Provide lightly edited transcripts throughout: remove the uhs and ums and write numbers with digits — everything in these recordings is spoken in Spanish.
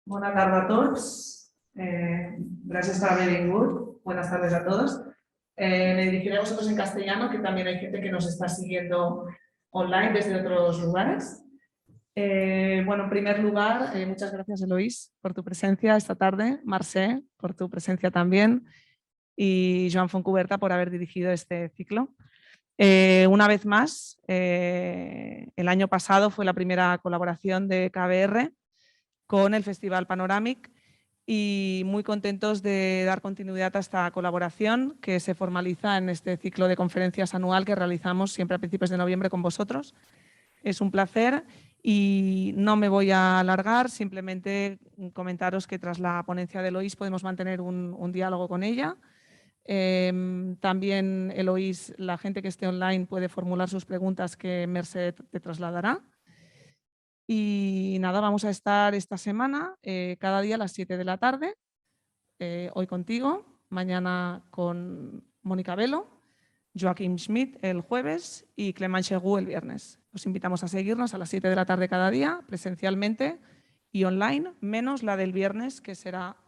Bona tarda a tots. Gracias por haber venido. Buenas tardes a todos. Me dirigiré a vosotros en castellano, que también hay gente que nos está siguiendo online desde otros lugares. Bueno, en primer lugar, muchas gracias, Eloís, por tu presencia esta tarde, Marcé, por tu presencia también, y Joan Foncuberta por haber dirigido este ciclo. Una vez más, el año pasado fue la primera colaboración de KBR con el Festival Panoramic y muy contentos de dar continuidad a esta colaboración que se formaliza en este ciclo de conferencias anual que realizamos siempre a principios de noviembre con vosotros. Es un placer y no me voy a alargar, simplemente comentaros que tras la ponencia de Eloís podemos mantener un diálogo con ella. También, Eloís, la gente que esté online puede formular sus preguntas que Merced te trasladará. Y nada, vamos a estar esta semana cada día a las 7 de la tarde, hoy contigo, mañana con Mónica Velo, Joaquim Schmidt el jueves y Clement Chegou el viernes. Os invitamos a seguirnos a las 7 de la tarde cada día, presencialmente y online, menos la del viernes, que será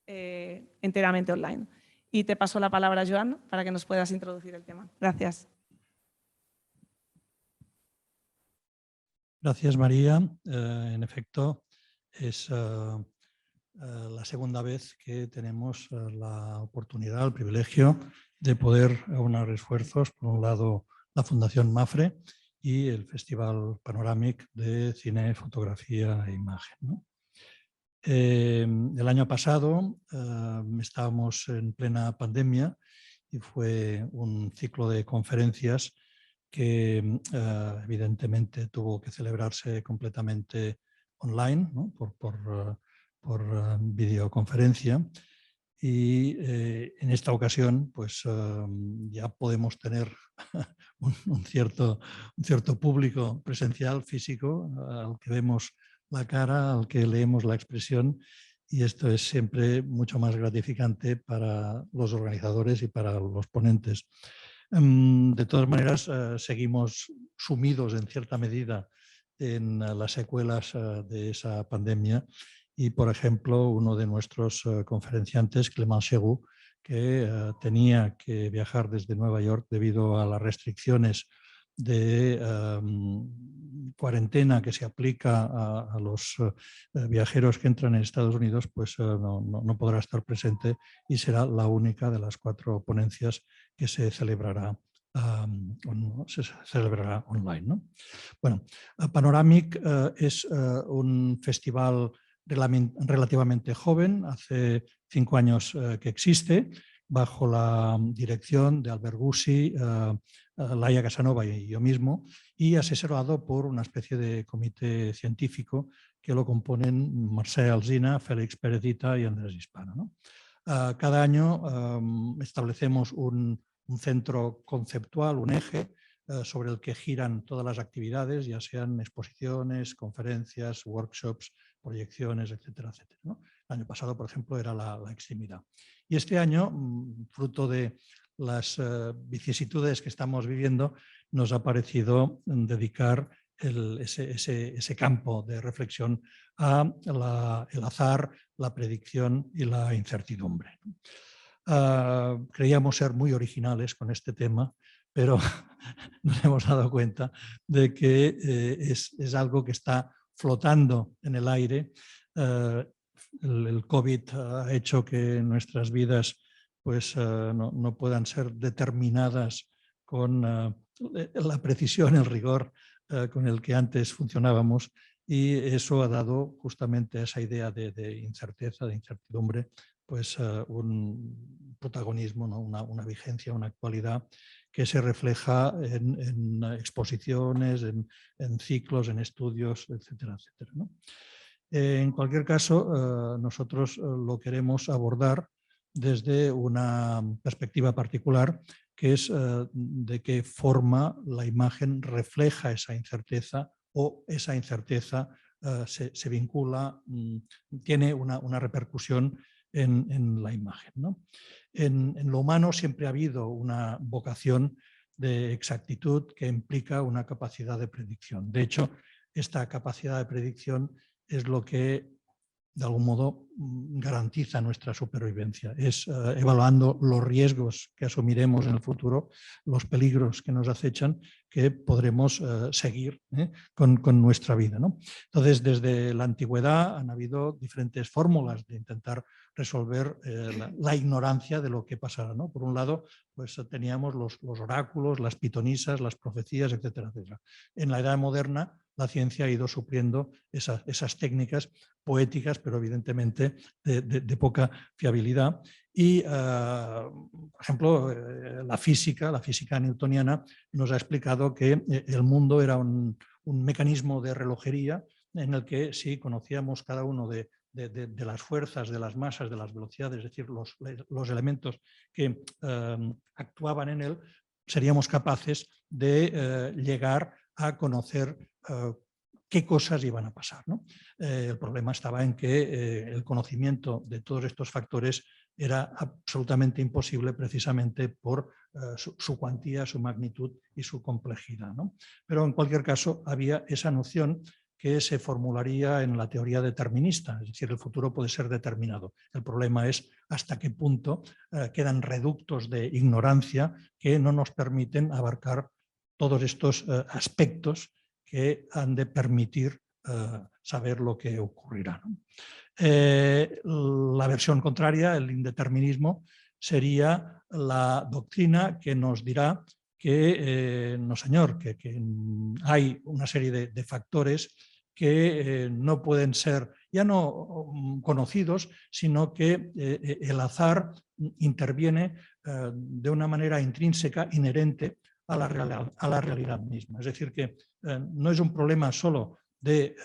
enteramente online. Y te paso la palabra, Joan, para que nos puedas introducir el tema. Gracias. Gracias, María. En efecto, es la segunda vez que tenemos la oportunidad, el privilegio de poder aunar esfuerzos, por un lado la Fundación MAFRE y el Festival Panoramic de Cine, Fotografía e Imagen, ¿no? El año pasado estábamos en plena pandemia y fue un ciclo de conferencias que evidentemente tuvo que celebrarse completamente online, ¿no? por videoconferencia. Y en esta ocasión pues ya podemos tener un cierto público presencial, físico, al que vemos la cara, al que leemos la expresión, y esto es siempre mucho más gratificante para los organizadores y para los ponentes. De todas maneras, seguimos sumidos en cierta medida en las secuelas de esa pandemia y, por ejemplo, uno de nuestros conferenciantes, Clement Chegou, que tenía que viajar desde Nueva York debido a las restricciones de cuarentena que se aplica a los viajeros que entran en Estados Unidos, pues no podrá estar presente y será la única de las 4 ponencias que se celebrará online, ¿no? Bueno, Panoramic es un festival relativamente joven, hace 5 años que existe, bajo la dirección de Albert Gussi, Laia Casanova y yo mismo, y asesorado por una especie de comité científico que lo componen Mercè Alsina, Félix Pérez-Hita y Andrés Hispano, ¿no? Cada año establecemos un centro conceptual, un eje, sobre el que giran todas las actividades, ya sean exposiciones, conferencias, workshops, proyecciones, etcétera, etcétera, ¿no? El año pasado, por ejemplo, era la extimidad. Y este año, fruto de las vicisitudes que estamos viviendo, nos ha parecido dedicar ese campo de reflexión a el azar, la predicción y la incertidumbre. Creíamos ser muy originales con este tema, pero nos hemos dado cuenta de que es algo que está flotando en el aire. El COVID ha hecho que nuestras vidas pues, no puedan ser determinadas con la precisión, el rigor con el que antes funcionábamos, y eso ha dado justamente a esa idea de incerteza, de incertidumbre, pues un protagonismo, ¿no? una vigencia, una actualidad que se refleja en exposiciones, en ciclos, en estudios, etcétera, etcétera, ¿no? En cualquier caso, nosotros lo queremos abordar desde una perspectiva particular, que es de qué forma la imagen refleja esa incerteza o esa incerteza se vincula, tiene una repercusión en la imagen, ¿no? En lo humano siempre ha habido una vocación de exactitud que implica una capacidad de predicción. De hecho, esta capacidad de predicción es lo que de algún modo garantiza nuestra supervivencia. Es evaluando los riesgos que asumiremos en el futuro, los peligros que nos acechan, que podremos seguir con nuestra vida, ¿no? Entonces, desde la antigüedad han habido diferentes fórmulas de intentar resolver la ignorancia de lo que pasará, ¿no? Por un lado, pues teníamos los oráculos, las pitonisas, las profecías, etcétera, etcétera. En la edad moderna, la ciencia ha ido supliendo esas técnicas poéticas, pero evidentemente de poca fiabilidad. Y, por ejemplo, la física newtoniana nos ha explicado que el mundo era un mecanismo de relojería en el que si conocíamos cada uno de las fuerzas, de las masas, de las velocidades, es decir, los elementos que actuaban en él, seríamos capaces de llegar a conocer qué cosas iban a pasar, ¿no? El problema estaba en que el conocimiento de todos estos factores era absolutamente imposible precisamente por su cuantía, su magnitud y su complejidad, ¿no? Pero en cualquier caso había esa noción que se formularía en la teoría determinista, es decir, el futuro puede ser determinado. El problema es hasta qué punto quedan reductos de ignorancia que no nos permiten abarcar todos estos aspectos que han de permitir saber lo que ocurrirá, ¿no? La versión contraria, el indeterminismo, sería la doctrina que nos dirá que, no señor, que hay una serie de factores que no pueden ser ya no conocidos, sino que el azar interviene de una manera intrínseca, inherente a la realidad misma. Es decir, que no es un problema solo de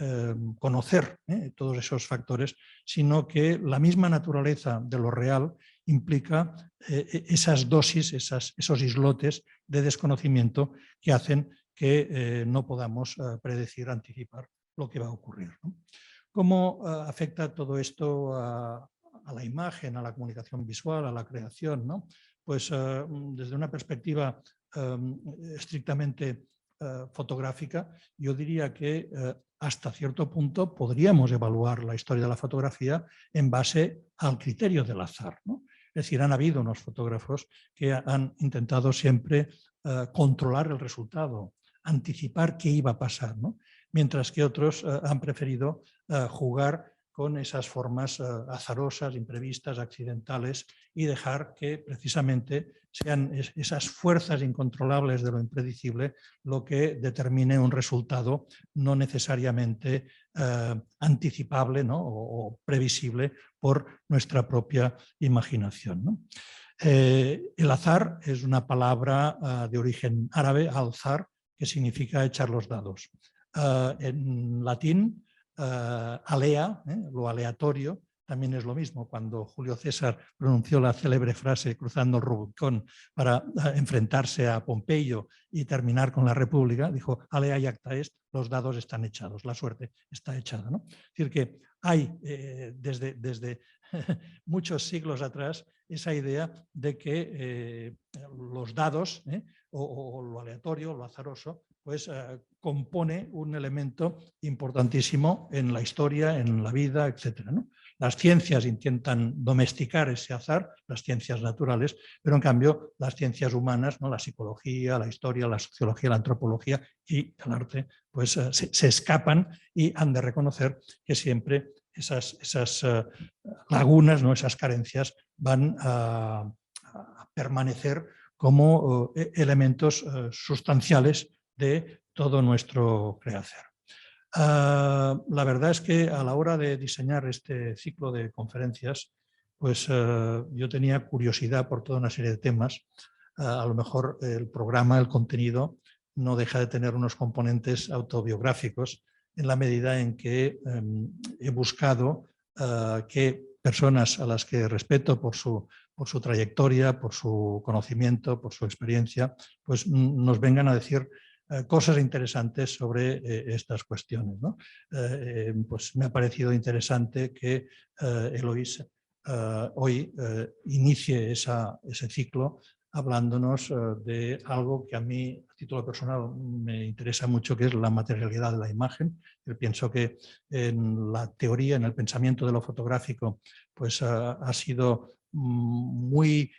conocer todos esos factores, sino que la misma naturaleza de lo real implica esas dosis, esos islotes de desconocimiento que hacen que no podamos predecir, anticipar lo que va a ocurrir, ¿no? ¿Cómo afecta todo esto a la imagen, a la comunicación visual, a la creación, ¿no? Pues desde una perspectiva estrictamente fotográfica, yo diría que hasta cierto punto podríamos evaluar la historia de la fotografía en base al criterio del azar, ¿no? Es decir, han habido unos fotógrafos que han intentado siempre controlar el resultado, anticipar qué iba a pasar, ¿no? Mientras que otros han preferido jugar con esas formas azarosas, imprevistas, accidentales y dejar que precisamente sean esas fuerzas incontrolables de lo impredecible lo que determine un resultado no necesariamente anticipable, ¿no? o previsible por nuestra propia imaginación, ¿no? El azar es una palabra de origen árabe, alzar, que significa echar los dados. En latín, alea, lo aleatorio, también es lo mismo. Cuando Julio César pronunció la célebre frase cruzando el Rubicón para enfrentarse a Pompeyo y terminar con la República, dijo alea iacta est, los dados están echados, la suerte está echada, ¿no? Es decir, que hay desde muchos siglos atrás esa idea de que los dados o lo aleatorio, lo azaroso, pues compone un elemento importantísimo en la historia, en la vida, etc., ¿no? Las ciencias intentan domesticar ese azar, las ciencias naturales, pero en cambio las ciencias humanas, ¿no? La psicología, la historia, la sociología, la antropología y el arte, pues se escapan y han de reconocer que siempre esas lagunas, ¿no? Esas carencias van a permanecer como elementos sustanciales de todo nuestro quehacer. La verdad es que a la hora de diseñar este ciclo de conferencias, pues yo tenía curiosidad por toda una serie de temas. A lo mejor el programa, el contenido, no deja de tener unos componentes autobiográficos en la medida en que he buscado que personas a las que respeto por su trayectoria, por su conocimiento, por su experiencia, pues nos vengan a decir cosas interesantes sobre estas cuestiones, ¿no? Pues me ha parecido interesante que Eloís hoy inicie ese ciclo hablándonos de algo que a mí título personal me interesa mucho, que es la materialidad de la imagen. Yo pienso que en la teoría, en el pensamiento de lo fotográfico, pues ha sido muy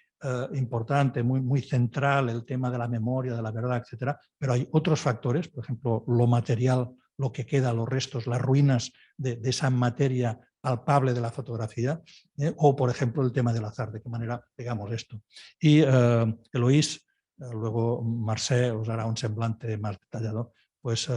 importante, muy central el tema de la memoria, de la verdad, etcétera, pero hay otros factores, por ejemplo, lo material, lo que queda, los restos, las ruinas de esa materia palpable de la fotografía, o por ejemplo el tema del azar, de qué manera pegamos esto. Y Eloís, luego Marcé os hará un semblante más detallado, pues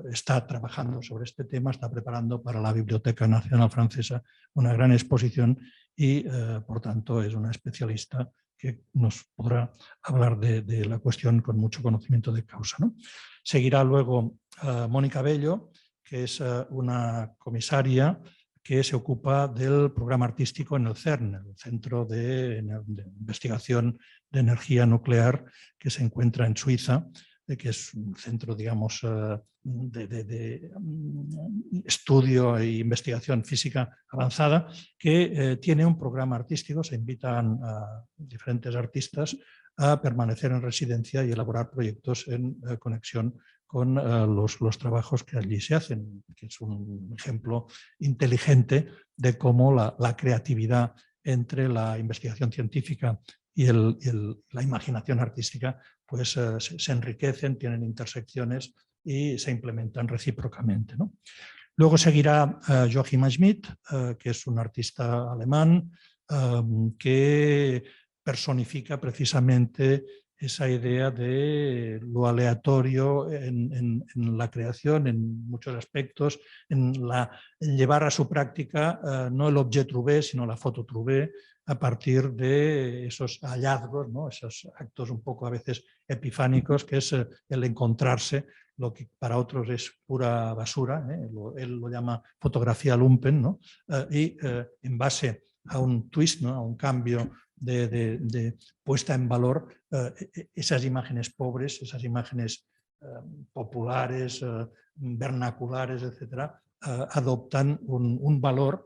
está trabajando sobre este tema, está preparando para la Biblioteca Nacional Francesa una gran exposición y por tanto es una especialista que nos podrá hablar de la cuestión con mucho conocimiento de causa, ¿no? Seguirá luego Mónica Bello, que es una comisaria que se ocupa del programa artístico en el CERN, el Centro de Investigación de Energía Nuclear, que se encuentra en Suiza, que es un centro, digamos, de estudio e investigación física avanzada, que tiene un programa artístico. Se invitan a diferentes artistas a permanecer en residencia y elaborar proyectos en conexión con los trabajos que allí se hacen, que es un ejemplo inteligente de cómo la creatividad entre la investigación científica y la imaginación artística pues se enriquecen, tienen intersecciones y se implementan recíprocamente, ¿no? Luego seguirá Joachim Schmidt, que es un artista alemán que personifica precisamente esa idea de lo aleatorio en la creación, en muchos aspectos, en llevar a su práctica no el objet trouvé, sino la foto trouvé, a partir de esos hallazgos, ¿no? Esos actos un poco a veces epifánicos, que es el encontrarse lo que para otros es pura basura, él lo llama fotografía lumpen, ¿no? Y en base a un twist, ¿no? A un cambio de puesta en valor, esas imágenes pobres, esas imágenes populares, vernaculares, etcétera, adoptan un valor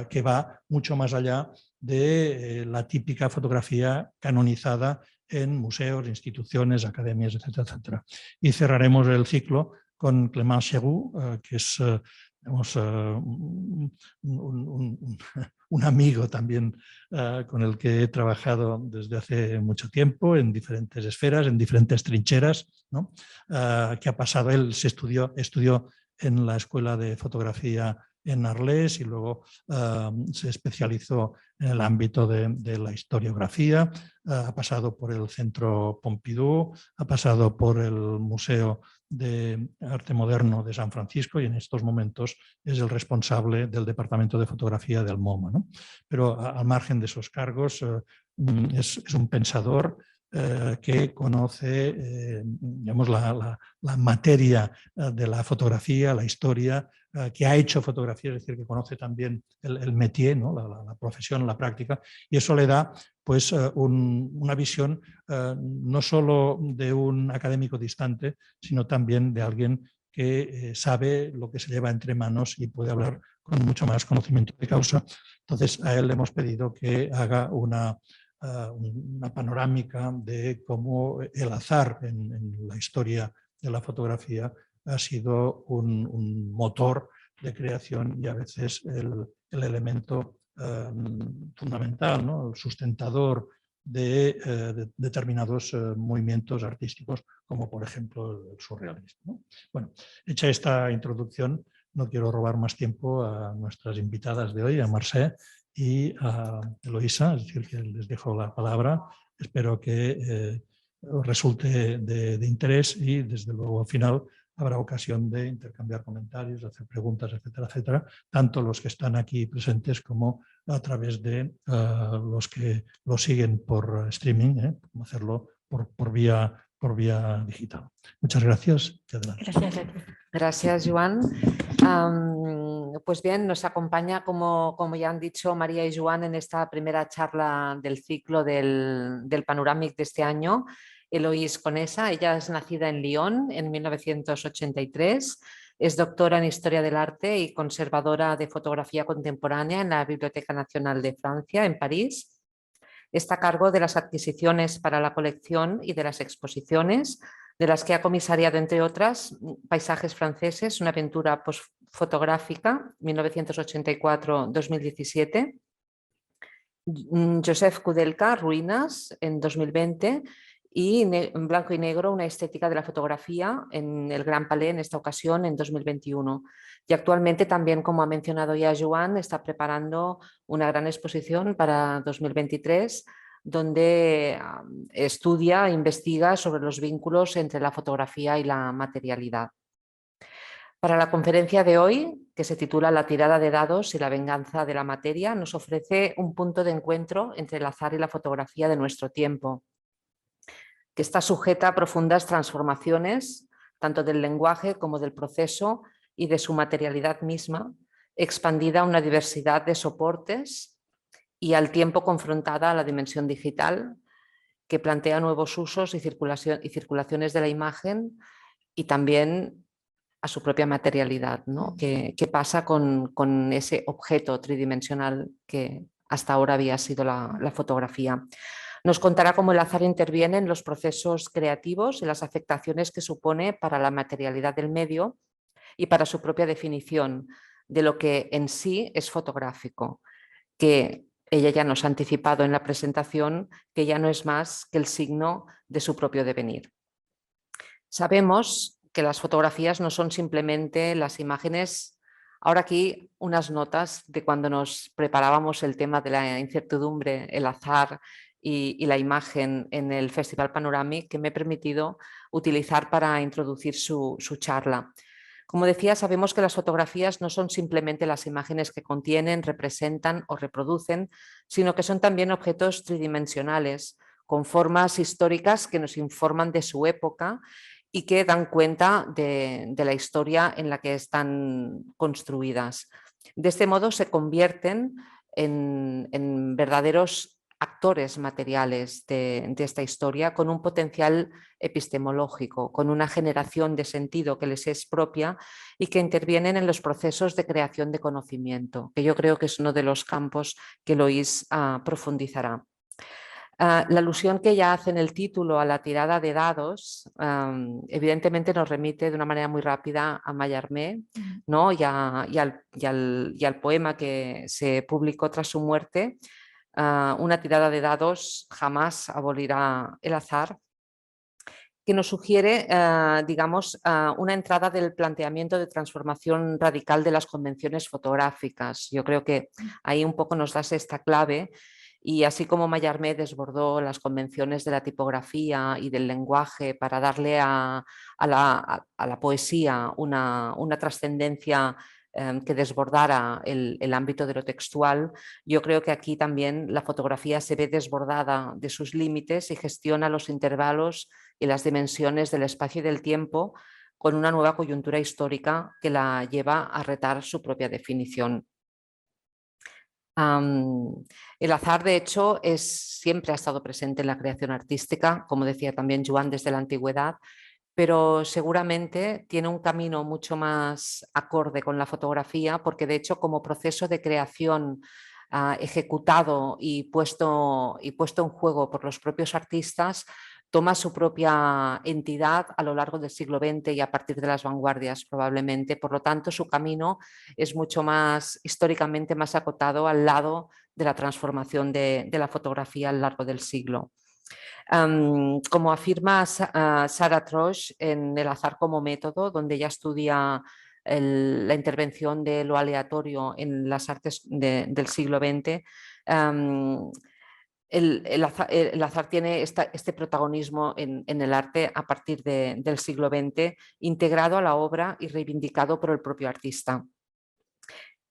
que va mucho más allá de la típica fotografía canonizada en museos, instituciones, academias, etcétera, etcétera. Y cerraremos el ciclo con Clément Chérou, que es digamos, un amigo también con el que he trabajado desde hace mucho tiempo en diferentes esferas, en diferentes trincheras, ¿no? Que ha pasado, él estudió en la Escuela de Fotografía en Arles y luego se especializó en el ámbito de la historiografía, ha pasado por el Centro Pompidou, ha pasado por el Museo de Arte Moderno de San Francisco y en estos momentos es el responsable del Departamento de Fotografía del MoMA, ¿no? Pero al margen de esos cargos es un pensador que conoce digamos, la materia de la fotografía, la historia, que ha hecho fotografía, es decir, que conoce también el métier, ¿no? la profesión, la práctica, y eso le da pues, una visión no solo de un académico distante, sino también de alguien que sabe lo que se lleva entre manos y puede hablar con mucho más conocimiento de causa. Entonces, a él le hemos pedido que haga una panorámica de cómo el azar en la historia de la fotografía ha sido un motor de creación y a veces el elemento fundamental, ¿no? El sustentador de determinados movimientos artísticos, como por ejemplo el surrealismo, ¿no? Bueno, hecha esta introducción, no quiero robar más tiempo a nuestras invitadas de hoy, a Marcé y a Eloísa, es decir, que les dejo la palabra. Espero que os resulte de interés y desde luego al final habrá ocasión de intercambiar comentarios, hacer preguntas, etcétera, etcétera, tanto los que están aquí presentes como a través de los que lo siguen por streaming, hacerlo por vía digital. Muchas gracias. Gracias a ti. Gracias, Joan. Pues bien, nos acompaña, como ya han dicho María y Joan, en esta primera charla del ciclo del Panoramic de este año, Eloís Conesa. Ella es nacida en Lyon en 1983, es doctora en Historia del Arte y conservadora de fotografía contemporánea en la Biblioteca Nacional de Francia, en París. Está a cargo de las adquisiciones para la colección y de las exposiciones, de las que ha comisariado, entre otras, Paisajes franceses, una aventura fotográfica, 1984-2017, Joseph Kudelka, Ruinas, en 2020, y en blanco y negro, una estética de la fotografía en el Gran Palais, en esta ocasión, en 2021. Y actualmente también, como ha mencionado ya Joan, está preparando una gran exposición para 2023, donde estudia e investiga sobre los vínculos entre la fotografía y la materialidad. Para la conferencia de hoy, que se titula La tirada de dados y la venganza de la materia, nos ofrece un punto de encuentro entre el azar y la fotografía de nuestro tiempo, que está sujeta a profundas transformaciones, tanto del lenguaje como del proceso y de su materialidad misma, expandida a una diversidad de soportes y al tiempo confrontada a la dimensión digital, que plantea nuevos usos y circulaciones de la imagen y también a su propia materialidad, ¿no? ¿Qué pasa con ese objeto tridimensional que hasta ahora había sido la fotografía? Nos contará cómo el azar interviene en los procesos creativos y las afectaciones que supone para la materialidad del medio y para su propia definición de lo que en sí es fotográfico, que ella ya nos ha anticipado en la presentación, que ya no es más que el signo de su propio devenir. Sabemos que las fotografías no son simplemente las imágenes. Ahora aquí unas notas de cuando nos preparábamos el tema de la incertidumbre, el azar y la imagen en el Festival Panoramic, que me he permitido utilizar para introducir su charla. Como decía, sabemos que las fotografías no son simplemente las imágenes que contienen, representan o reproducen, sino que son también objetos tridimensionales, con formas históricas que nos informan de su época y que dan cuenta de la historia en la que están construidas. De este modo se convierten en verdaderos actores materiales de esta historia, con un potencial epistemológico, con una generación de sentido que les es propia y que intervienen en los procesos de creación de conocimiento, que yo creo que es uno de los campos que Lois profundizará. La alusión que ella hace en el título a la tirada de dados, evidentemente nos remite de una manera muy rápida a Mallarmé, ¿no? y al poema que se publicó tras su muerte, Una tirada de dados jamás abolirá el azar, que nos sugiere, digamos, una entrada del planteamiento de transformación radical de las convenciones fotográficas. Yo creo que ahí un poco nos das esta clave. Y así como Mallarmé desbordó las convenciones de la tipografía y del lenguaje para darle a la poesía una trascendencia que desbordara el ámbito de lo textual, yo creo que aquí también la fotografía se ve desbordada de sus límites y gestiona los intervalos y las dimensiones del espacio y del tiempo con una nueva coyuntura histórica que la lleva a retar su propia definición. El azar, de hecho, siempre ha estado presente en la creación artística, como decía también Joan, desde la antigüedad, pero seguramente tiene un camino mucho más acorde con la fotografía, porque de hecho como proceso de creación ejecutado y puesto en juego por los propios artistas, toma su propia entidad a lo largo del siglo XX y a partir de las vanguardias probablemente. Por lo tanto, su camino es mucho más históricamente más acotado al lado de la transformación de la fotografía a lo largo del siglo. Como afirma Sarah Trosh en El azar como método, donde ella estudia la intervención de lo aleatorio en las artes del siglo XX, el azar tiene este protagonismo en el arte a partir del siglo XX, integrado a la obra y reivindicado por el propio artista.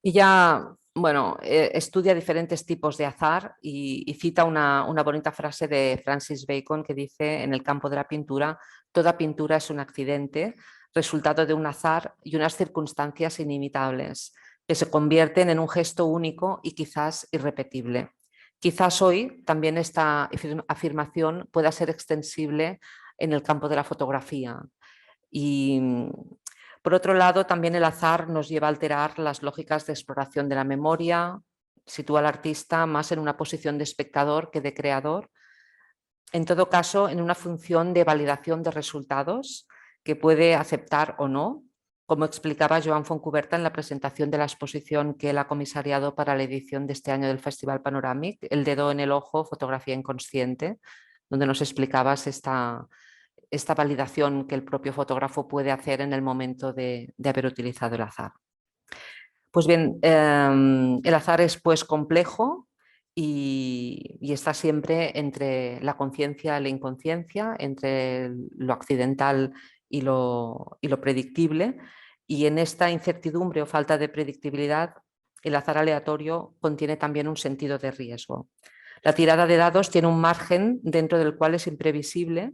Y ya, bueno, estudia diferentes tipos de azar y cita una bonita frase de Francis Bacon que dice: en el campo de la pintura, toda pintura es un accidente, resultado de un azar y unas circunstancias inimitables, que se convierten en un gesto único y quizás irrepetible. Quizás hoy también esta afirmación pueda ser extensible en el campo de la fotografía. Y por otro lado, también el azar nos lleva a alterar las lógicas de exploración de la memoria, sitúa al artista más en una posición de espectador que de creador, en todo caso en una función de validación de resultados que puede aceptar o no, como explicaba Joan Fontcuberta en la presentación de la exposición que él ha comisariado para la edición de este año del Festival Panoramic, El dedo en el ojo, fotografía inconsciente, donde nos explicabas esta validación que el propio fotógrafo puede hacer en el momento de haber utilizado el azar. Pues bien, el azar es pues complejo y está siempre entre la conciencia y la inconsciencia, entre lo accidental y lo predictible, y en esta incertidumbre o falta de predictibilidad, el azar aleatorio contiene también un sentido de riesgo. La tirada de dados tiene un margen dentro del cual es imprevisible,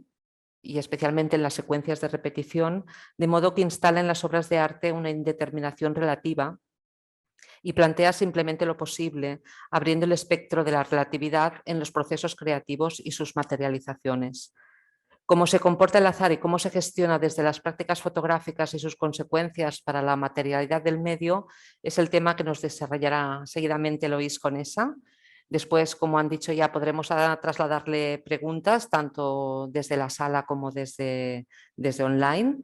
y especialmente en las secuencias de repetición, de modo que instala en las obras de arte una indeterminación relativa y plantea simplemente lo posible, abriendo el espectro de la relatividad en los procesos creativos y sus materializaciones. Cómo se comporta el azar y cómo se gestiona desde las prácticas fotográficas y sus consecuencias para la materialidad del medio es el tema que nos desarrollará seguidamente Lois Conesa. Después, como han dicho ya, podremos trasladarle preguntas tanto desde la sala como desde online.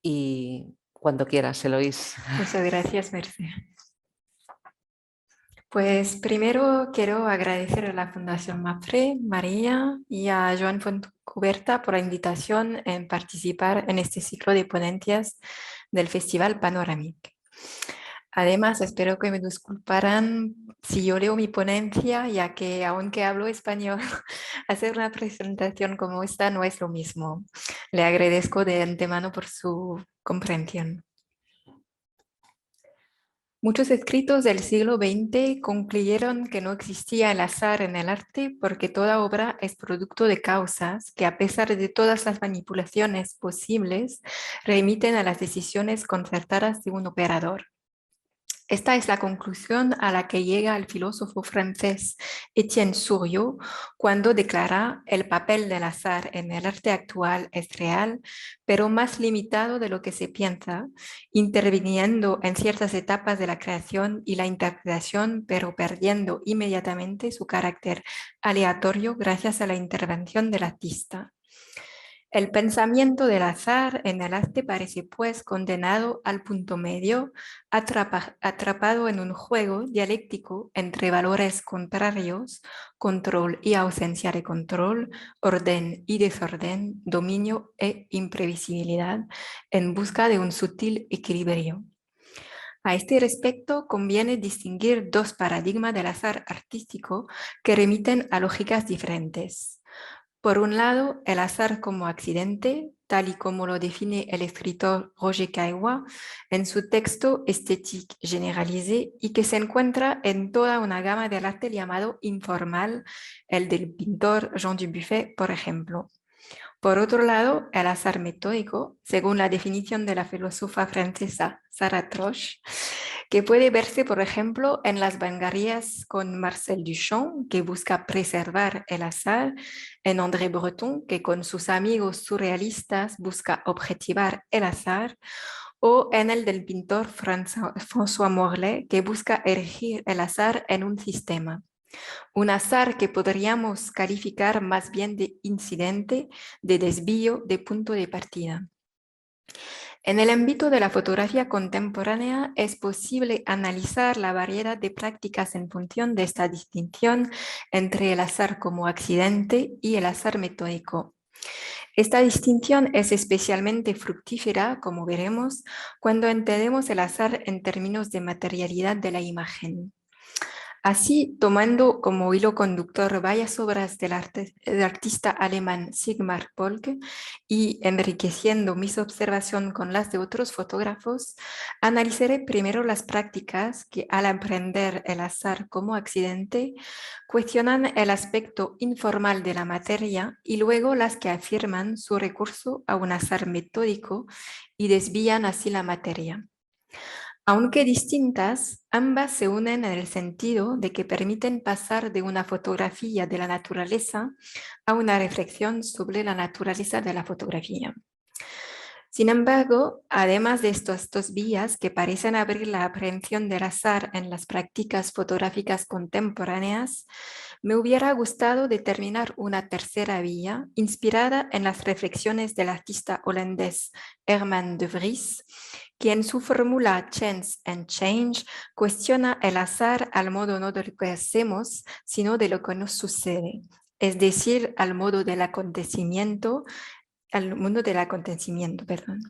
Y cuando quieras, Eloís. Muchas gracias, Merce. Pues primero quiero agradecer a la Fundación MAPFRE, María y a Joan Fontcuberta por la invitación en participar en este ciclo de ponencias del Festival Panoramic. Además, espero que me disculparán si yo leo mi ponencia, ya que aunque hablo español, hacer una presentación como esta no es lo mismo. Le agradezco de antemano por su comprensión. Muchos escritos del siglo XX concluyeron que no existía el azar en el arte porque toda obra es producto de causas que, a pesar de todas las manipulaciones posibles, remiten a las decisiones concertadas de un operador. Esta es la conclusión a la que llega el filósofo francés Étienne Souriau cuando declara: el papel del azar en el arte actual es real, pero más limitado de lo que se piensa, interviniendo en ciertas etapas de la creación y la interpretación, pero perdiendo inmediatamente su carácter aleatorio gracias a la intervención del artista. El pensamiento del azar en el arte parece pues condenado al punto medio, atrapado en un juego dialéctico entre valores contrarios, control y ausencia de control, orden y desorden, dominio e imprevisibilidad, en busca de un sutil equilibrio. A este respecto, conviene distinguir dos paradigmas del azar artístico que remiten a lógicas diferentes. Por un lado, el azar como accidente, tal y como lo define el escritor Roger Caillois en su texto Esthétique généralisée, y que se encuentra en toda una gama del arte llamado informal, el del pintor Jean Dubuffet, por ejemplo. Por otro lado, el azar metódico, según la definición de la filósofa francesa Sarah Troche, que puede verse, por ejemplo, en las vanguardias con Marcel Duchamp, que busca preservar el azar, en André Breton, que con sus amigos surrealistas busca objetivar el azar, o en el del pintor François Morlet, que busca erigir el azar en un sistema. Un azar que podríamos calificar más bien de incidente, de desvío, de punto de partida. En el ámbito de la fotografía contemporánea es posible analizar la variedad de prácticas en función de esta distinción entre el azar como accidente y el azar metódico. Esta distinción es especialmente fructífera, como veremos, cuando entendemos el azar en términos de materialidad de la imagen. Así, tomando como hilo conductor varias obras del artista alemán Sigmar Polke y enriqueciendo mis observaciones con las de otros fotógrafos, analizaré primero las prácticas que, al aprender el azar como accidente, cuestionan el aspecto informal de la materia, y luego las que afirman su recurso a un azar metódico y desvían así la materia. Aunque distintas, ambas se unen en el sentido de que permiten pasar de una fotografía de la naturaleza a una reflexión sobre la naturaleza de la fotografía. Sin embargo, además de estos dos vías que parecen abrir la aprehensión del azar en las prácticas fotográficas contemporáneas, me hubiera gustado determinar una tercera vía inspirada en las reflexiones del artista holandés Herman de Vries, que en su fórmula Chance and Change cuestiona el azar al modo no de lo que hacemos, sino de lo que nos sucede, es decir, al modo del acontecimiento, perdón.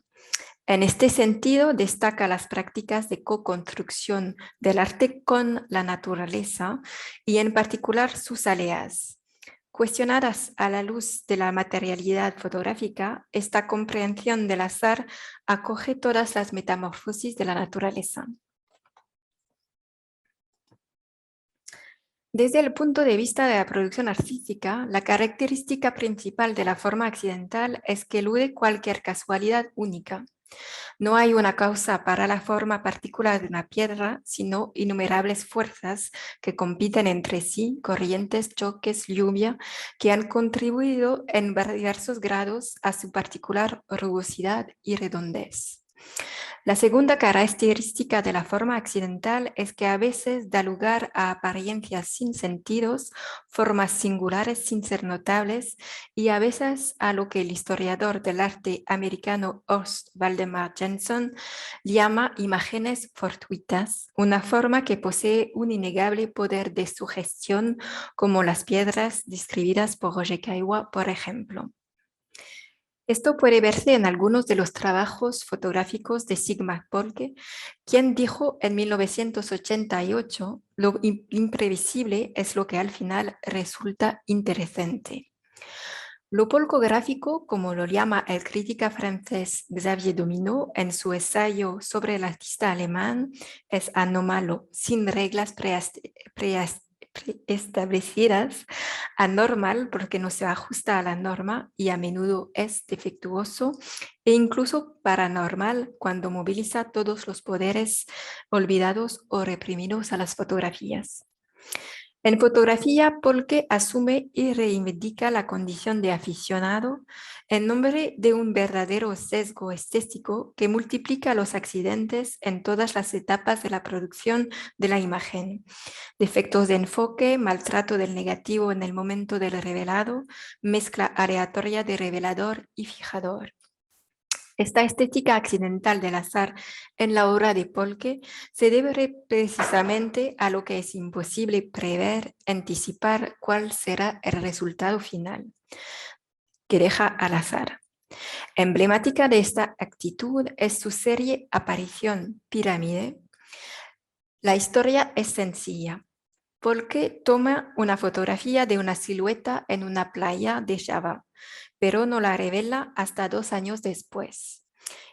En este sentido, destaca las prácticas de co-construcción del arte con la naturaleza y en particular sus áreas. Cuestionadas a la luz de la materialidad fotográfica, esta comprensión del azar acoge todas las metamorfosis de la naturaleza. Desde el punto de vista de la producción artística, la característica principal de la forma accidental es que elude cualquier casualidad única. No hay una causa para la forma particular de una piedra, sino innumerables fuerzas que compiten entre sí, corrientes, choques, lluvia, que han contribuido en diversos grados a su particular rugosidad y redondez. La segunda característica de la forma accidental es que a veces da lugar a apariencias sin sentidos, formas singulares sin ser notables y a veces a lo que el historiador del arte americano Horst Waldemar Jensen llama imágenes fortuitas, una forma que posee un innegable poder de sugestión como las piedras describidas por Roger Caillois, por ejemplo. Esto puede verse en algunos de los trabajos fotográficos de Sigmar Polke, quien dijo en 1988, lo imprevisible es lo que al final resulta interesante. Lo polcográfico, como lo llama el crítico francés Xavier Dominó en su ensayo sobre el artista alemán, es anómalo, sin reglas preestablecidas, anormal porque no se ajusta a la norma y a menudo es defectuoso e incluso paranormal cuando moviliza todos los poderes olvidados o reprimidos a las fotografías. En fotografía, Polke asume y reivindica la condición de aficionado en nombre de un verdadero sesgo estético que multiplica los accidentes en todas las etapas de la producción de la imagen. Defectos de enfoque, maltrato del negativo en el momento del revelado, mezcla aleatoria de revelador y fijador. Esta estética accidental del azar en la obra de Polke se debe precisamente a lo que es imposible prever, anticipar cuál será el resultado final, que deja al azar. Emblemática de esta actitud es su serie Aparición Pirámide. La historia es sencilla. Polke toma una fotografía de una silueta en una playa de Java, pero no la revela hasta 2 años después.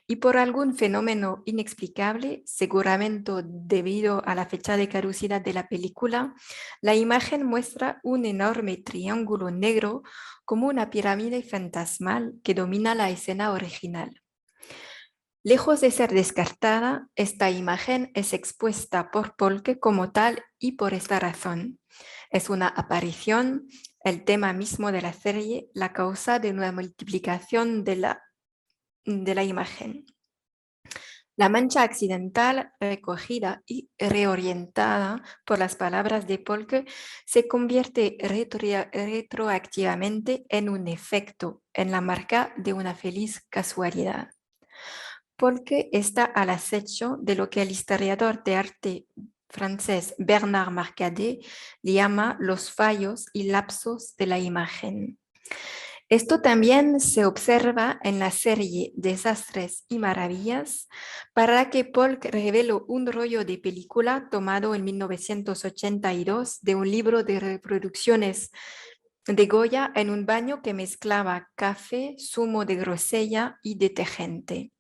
Y por algún fenómeno inexplicable, seguramente debido a la fecha de caducidad de la película, la imagen muestra un enorme triángulo negro como una pirámide fantasmal que domina la escena original. Lejos de ser descartada, esta imagen es expuesta por Polke como tal y por esta razón. Es una aparición, el tema mismo de la serie, la causa de una multiplicación de la imagen. La mancha accidental, recogida y reorientada por las palabras de Polke, se convierte retroactivamente en un efecto, en la marca de una feliz casualidad. Polke está al acecho de lo que el historiador de arte francés Bernard Marcadet llama los fallos y lapsos de la imagen. Esto también se observa en la serie Desastres y Maravillas, para que Polke reveló un rollo de película tomado en 1982 de un libro de reproducciones de Goya en un baño que mezclaba café, zumo de grosella y detergente.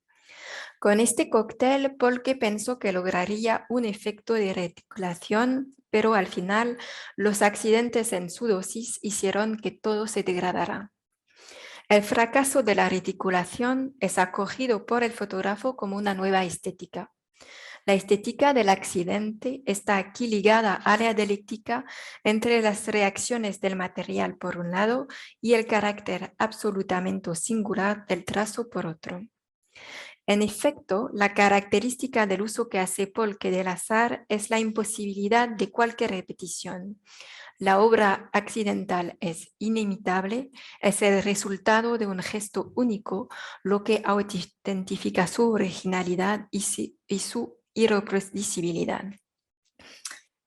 Con este cóctel, Polke pensó que lograría un efecto de reticulación, pero al final los accidentes en su dosis hicieron que todo se degradara. El fracaso de la reticulación es acogido por el fotógrafo como una nueva estética. La estética del accidente está aquí ligada a la dialéctica entre las reacciones del material por un lado y el carácter absolutamente singular del trazo por otro. En efecto, la característica del uso que hace Polke del azar es la imposibilidad de cualquier repetición. La obra accidental es inimitable, es el resultado de un gesto único, lo que autentifica su originalidad y su irreproducibilidad.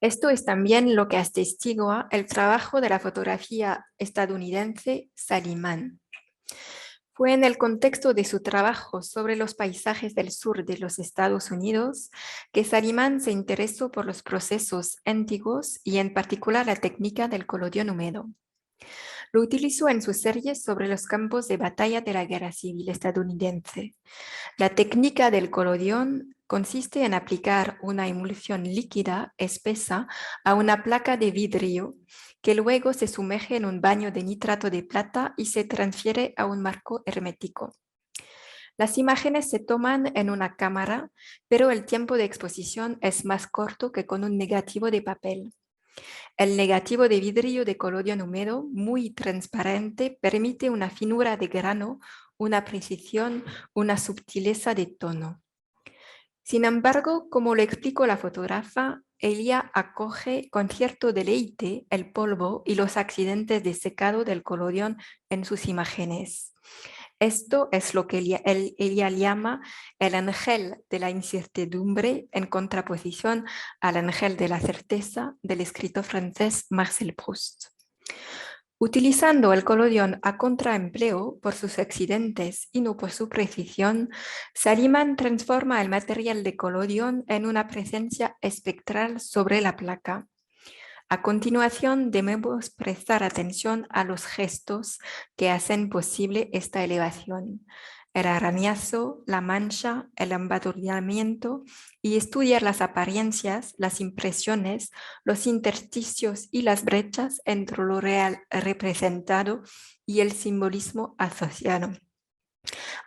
Esto es también lo que atestigua el trabajo de la fotografía estadounidense Salimán. Fue en el contexto de su trabajo sobre los paisajes del sur de los Estados Unidos que Salimán se interesó por los procesos antiguos y en particular la técnica del colodión húmedo. Lo utilizó en sus series sobre los campos de batalla de la Guerra Civil estadounidense. La técnica del colodión consiste en aplicar una emulsión líquida espesa a una placa de vidrio que luego se sumerge en un baño de nitrato de plata y se transfiere a un marco hermético. Las imágenes se toman en una cámara, pero el tiempo de exposición es más corto que con un negativo de papel. El negativo de vidrio de colodión húmedo, muy transparente, permite una finura de grano, una precisión, una sutileza de tono. Sin embargo, como lo explicó la fotógrafa, ella acoge con cierto deleite el polvo y los accidentes de secado del colodión en sus imágenes. Esto es lo que ella llama el ángel de la incertidumbre en contraposición al ángel de la certeza del escritor francés Marcel Proust. Utilizando el colodión a contraempleo por sus accidentes y no por su precisión, Salimán transforma el material de colodión en una presencia espectral sobre la placa. A continuación, debemos prestar atención a los gestos que hacen posible esta elevación, el arañazo, la mancha, el embadurnamiento y estudiar las apariencias, las impresiones, los intersticios y las brechas entre lo real representado y el simbolismo asociado.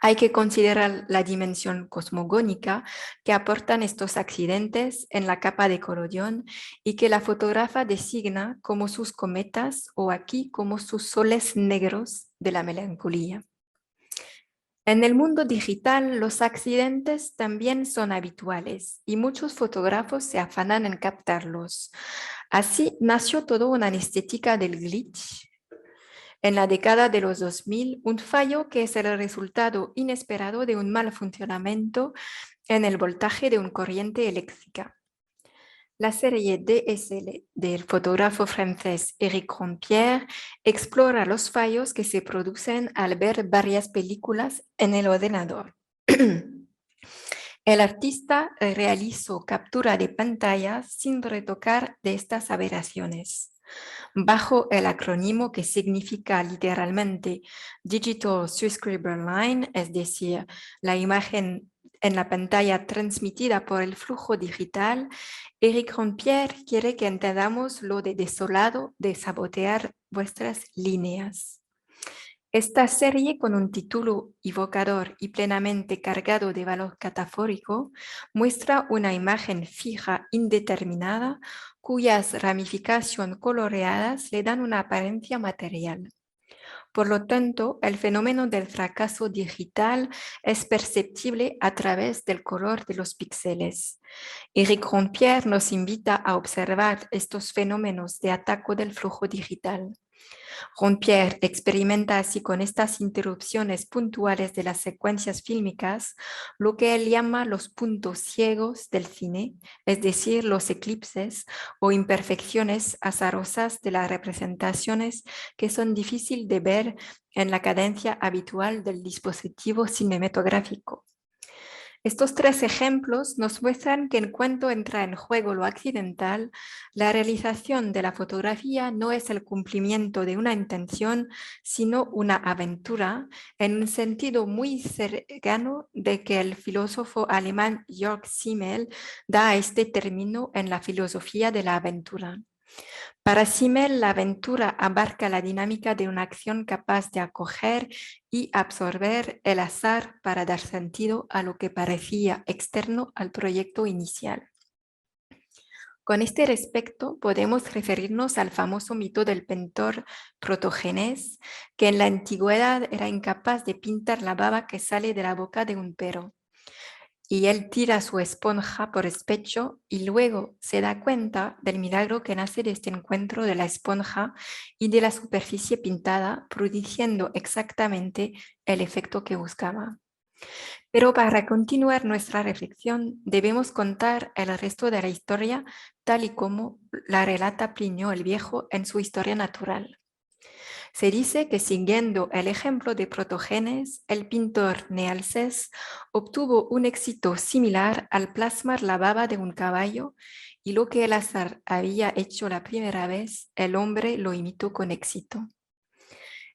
Hay que considerar la dimensión cosmogónica que aportan estos accidentes en la capa de colodión y que la fotógrafa designa como sus cometas o aquí como sus soles negros de la melancolía. En el mundo digital, los accidentes también son habituales y muchos fotógrafos se afanan en captarlos. Así nació toda una estética del glitch. En la década de los 2000, un fallo que es el resultado inesperado de un mal funcionamiento en el voltaje de una corriente eléctrica. La serie DSL del fotógrafo francés Éric Grandpierre explora los fallos que se producen al ver varias películas en el ordenador. El artista realizó captura de pantallas sin retocar de estas aberraciones. Bajo el acrónimo que significa literalmente Digital Subscriber Line, es decir, la imagen en la pantalla transmitida por el flujo digital, Éric Grandpierre quiere que entendamos lo de desolado de sabotear vuestras líneas. Esta serie, con un título evocador y plenamente cargado de valor catafórico, muestra una imagen fija indeterminada cuyas ramificaciones coloreadas le dan una apariencia material. Por lo tanto, el fenómeno del fracaso digital es perceptible a través del color de los píxeles. Éric Grandpierre nos invita a observar estos fenómenos de ataque del flujo digital. Grandpierre experimenta así con estas interrupciones puntuales de las secuencias fílmicas lo que él llama los puntos ciegos del cine, es decir, los eclipses o imperfecciones azarosas de las representaciones que son difíciles de ver en la cadencia habitual del dispositivo cinematográfico. Estos tres ejemplos nos muestran que en cuanto entra en juego lo accidental, la realización de la fotografía no es el cumplimiento de una intención, sino una aventura, en un sentido muy cercano de que el filósofo alemán Jörg Simmel da a este término en la filosofía de la aventura. Para Simmel, la aventura abarca la dinámica de una acción capaz de acoger y absorber el azar para dar sentido a lo que parecía externo al proyecto inicial. Con este respecto, podemos referirnos al famoso mito del pintor Protógenes, que en la antigüedad era incapaz de pintar la baba que sale de la boca de un perro. Y él tira su esponja por el pecho y luego se da cuenta del milagro que nace de este encuentro de la esponja y de la superficie pintada, produciendo exactamente el efecto que buscaba. Pero para continuar nuestra reflexión, debemos contar el resto de la historia tal y como la relata Plinio el Viejo en su Historia Natural. Se dice que siguiendo el ejemplo de Protógenes, el pintor Nealces obtuvo un éxito similar al plasmar la baba de un caballo y lo que el azar había hecho la primera vez, el hombre lo imitó con éxito.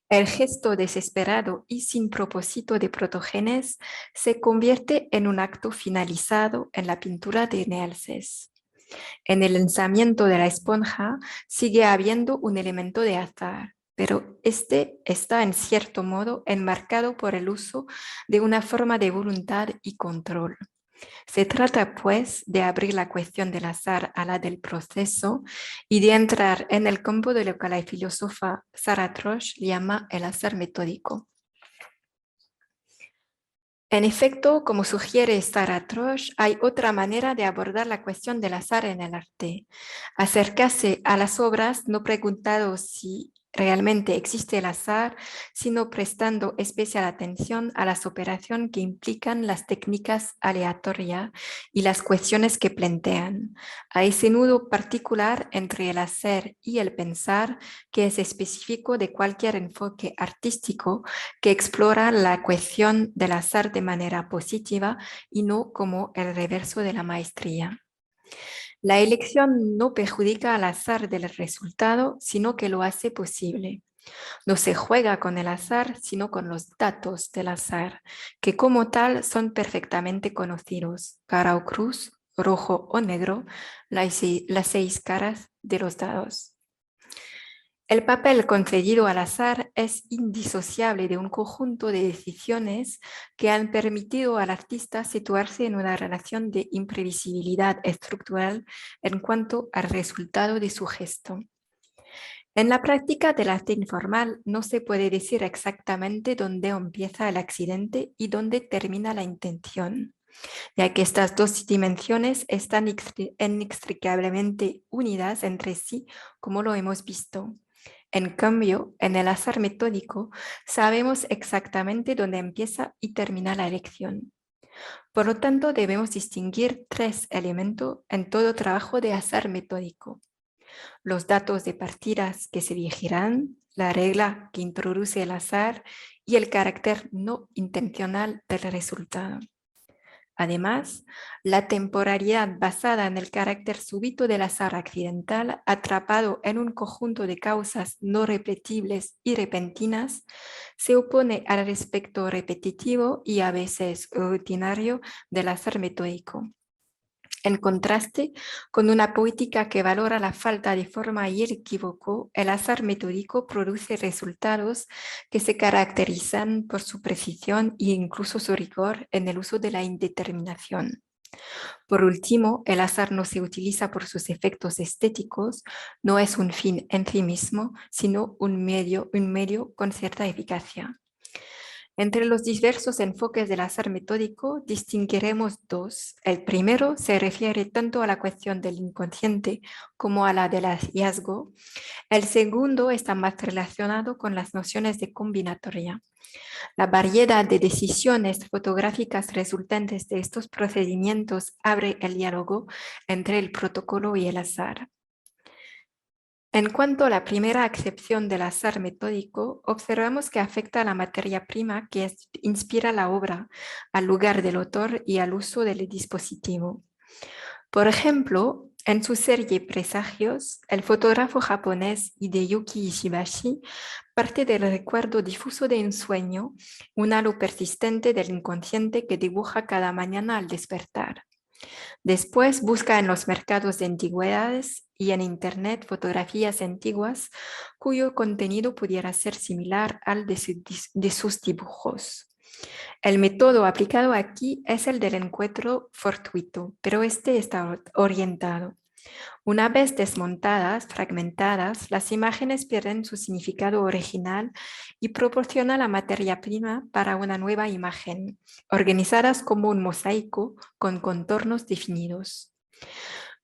El gesto desesperado y sin propósito de Protógenes se convierte en un acto finalizado en la pintura de Nealces. En el lanzamiento de la esponja sigue habiendo un elemento de azar, pero este está en cierto modo enmarcado por el uso de una forma de voluntad y control. Se trata, pues, de abrir la cuestión del azar a la del proceso y de entrar en el campo de lo que la filósofa Zarathustra llama el azar metódico. En efecto, como sugiere Zarathustra, hay otra manera de abordar la cuestión del azar en el arte. Acercarse a las obras no preguntando si realmente existe el azar, sino prestando especial atención a las operaciones que implican las técnicas aleatorias y las cuestiones que plantean, a ese nudo particular entre el hacer y el pensar que es específico de cualquier enfoque artístico que explora la cuestión del azar de manera positiva y no como el reverso de la maestría. La elección no perjudica al azar del resultado, sino que lo hace posible. No se juega con el azar, sino con los datos del azar, que como tal son perfectamente conocidos, cara o cruz, rojo o negro, las 6 caras de los dados. El papel concedido al azar es indisociable de un conjunto de decisiones que han permitido al artista situarse en una relación de imprevisibilidad estructural en cuanto al resultado de su gesto. En la práctica del arte informal no se puede decir exactamente dónde empieza el accidente y dónde termina la intención, ya que estas dos dimensiones están inextricablemente unidas entre sí, como lo hemos visto. En cambio, en el azar metódico sabemos exactamente dónde empieza y termina la elección. Por lo tanto, debemos distinguir 3 elementos en todo trabajo de azar metódico: los datos de partidas que se vigirán, la regla que introduce el azar y el carácter no intencional del resultado. Además, la temporalidad basada en el carácter súbito del azar accidental, atrapado en un conjunto de causas no repetibles y repentinas, se opone al aspecto repetitivo y a veces rutinario del azar metódico. En contraste con una poética que valora la falta de forma y el equívoco, el azar metódico produce resultados que se caracterizan por su precisión e incluso su rigor en el uso de la indeterminación. Por último, el azar no se utiliza por sus efectos estéticos, no es un fin en sí mismo, sino un medio con cierta eficacia. Entre los diversos enfoques del azar metódico distinguiremos 2. El primero se refiere tanto a la cuestión del inconsciente como a la del hallazgo. El segundo está más relacionado con las nociones de combinatoria. La variedad de decisiones fotográficas resultantes de estos procedimientos abre el diálogo entre el protocolo y el azar. En cuanto a la primera acepción del azar metódico, observamos que afecta a la materia prima que inspira la obra, al lugar del autor y al uso del dispositivo. Por ejemplo, en su serie Presagios, el fotógrafo japonés Hideyuki Ishibashi parte del recuerdo difuso de un sueño, un halo persistente del inconsciente que dibuja cada mañana al despertar. Después busca en los mercados de antigüedades y en Internet fotografías antiguas cuyo contenido pudiera ser similar al de sus dibujos. El método aplicado aquí es el del encuentro fortuito, pero este está orientado. Una vez desmontadas, fragmentadas, las imágenes pierden su significado original y proporcionan la materia prima para una nueva imagen, organizadas como un mosaico con contornos definidos.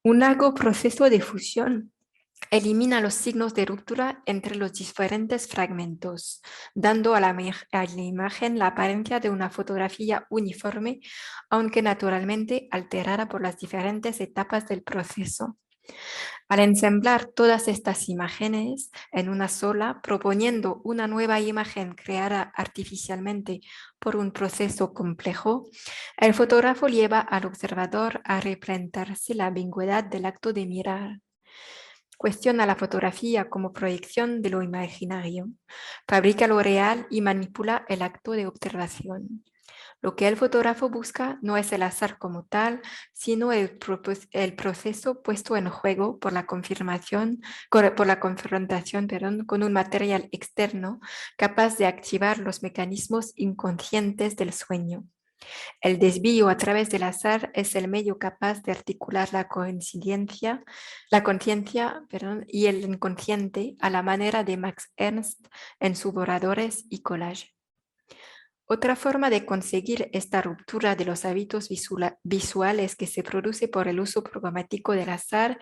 Un largo proceso de fusión elimina los signos de ruptura entre los diferentes fragmentos, dando a la imagen la apariencia de una fotografía uniforme, aunque naturalmente alterada por las diferentes etapas del proceso. Al ensamblar todas estas imágenes en una sola, proponiendo una nueva imagen creada artificialmente por un proceso complejo, el fotógrafo lleva al observador a replantearse la ambigüedad del acto de mirar. Cuestiona la fotografía como proyección de lo imaginario, fabrica lo real y manipula el acto de observación. Lo que el fotógrafo busca no es el azar como tal, sino el proceso puesto en juego por la confrontación con un material externo capaz de activar los mecanismos inconscientes del sueño. El desvío a través del azar es el medio capaz de articular la conciencia y el inconsciente a la manera de Max Ernst en sus borradores y collage. Otra forma de conseguir esta ruptura de los hábitos visuales que se produce por el uso programático del azar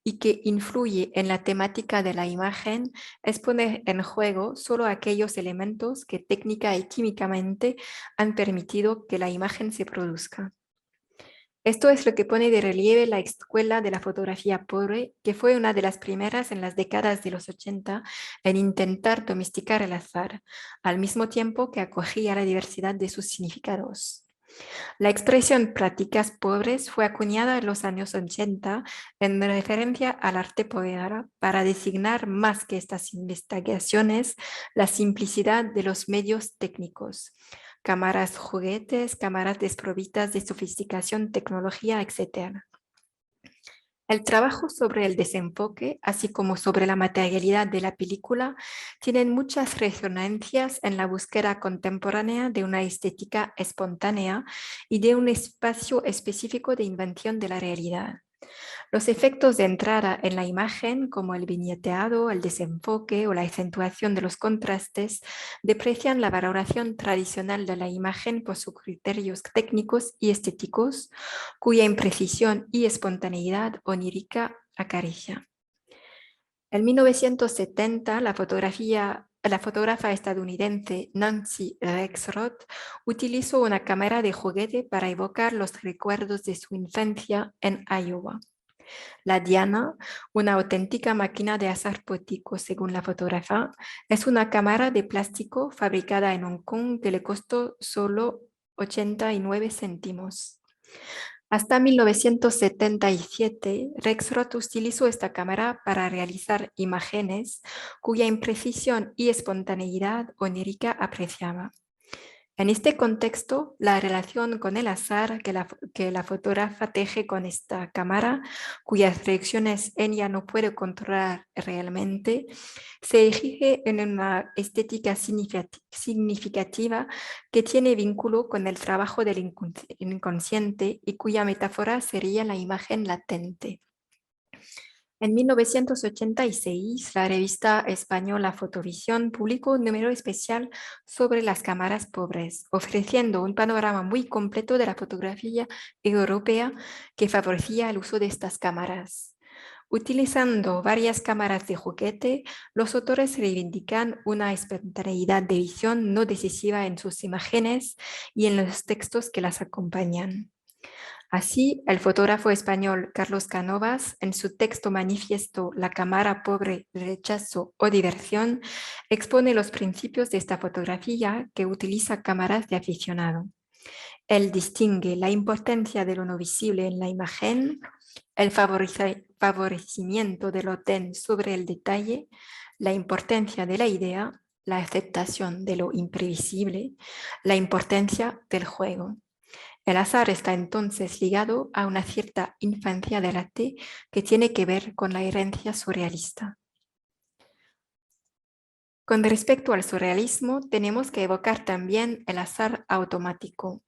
y que influye en la temática de la imagen es poner en juego solo aquellos elementos que técnica y químicamente han permitido que la imagen se produzca. Esto es lo que pone de relieve la escuela de la fotografía pobre, que fue una de las primeras en las décadas de los 80 en intentar domesticar el azar, al mismo tiempo que acogía la diversidad de sus significados. La expresión prácticas pobres fue acuñada en los años 80 en referencia al arte pobre para designar más que estas investigaciones la simplicidad de los medios técnicos. Cámaras juguetes, cámaras desprovistas de sofisticación, tecnología, etc. El trabajo sobre el desenfoque, así como sobre la materialidad de la película, tienen muchas resonancias en la búsqueda contemporánea de una estética espontánea y de un espacio específico de invención de la realidad. Los efectos de entrada en la imagen, como el viñeteado, el desenfoque o la acentuación de los contrastes, deprecian la valoración tradicional de la imagen por sus criterios técnicos y estéticos, cuya imprecisión y espontaneidad onírica acaricia. En 1970, la fotógrafa estadounidense Nancy Rexroth utilizó una cámara de juguete para evocar los recuerdos de su infancia en Iowa. La Diana, una auténtica máquina de azar poético según la fotógrafa, es una cámara de plástico fabricada en Hong Kong que le costó solo 89 céntimos. Hasta 1977, Rexroth utilizó esta cámara para realizar imágenes cuya imprecisión y espontaneidad onírica apreciaba. En este contexto, la relación con el azar que la fotógrafa teje con esta cámara, cuyas reacciones ella no puede controlar realmente, se erige en una estética significativa que tiene vínculo con el trabajo del inconsciente y cuya metáfora sería la imagen latente. En 1986, la revista española Fotovisión publicó un número especial sobre las cámaras pobres, ofreciendo un panorama muy completo de la fotografía europea que favorecía el uso de estas cámaras. Utilizando varias cámaras de juguete, los autores reivindican una espontaneidad de visión no decisiva en sus imágenes y en los textos que las acompañan. Así, el fotógrafo español Carlos Cánovas, en su texto manifiesto La cámara pobre, rechazo o diversión, expone los principios de esta fotografía que utiliza cámaras de aficionado. Él distingue la importancia de lo no visible en la imagen, el favorecimiento del orden sobre el detalle, la importancia de la idea, la aceptación de lo imprevisible, la importancia del juego. El azar está entonces ligado a una cierta infancia del arte que tiene que ver con la herencia surrealista. Con respecto al surrealismo, tenemos que evocar también el azar automático.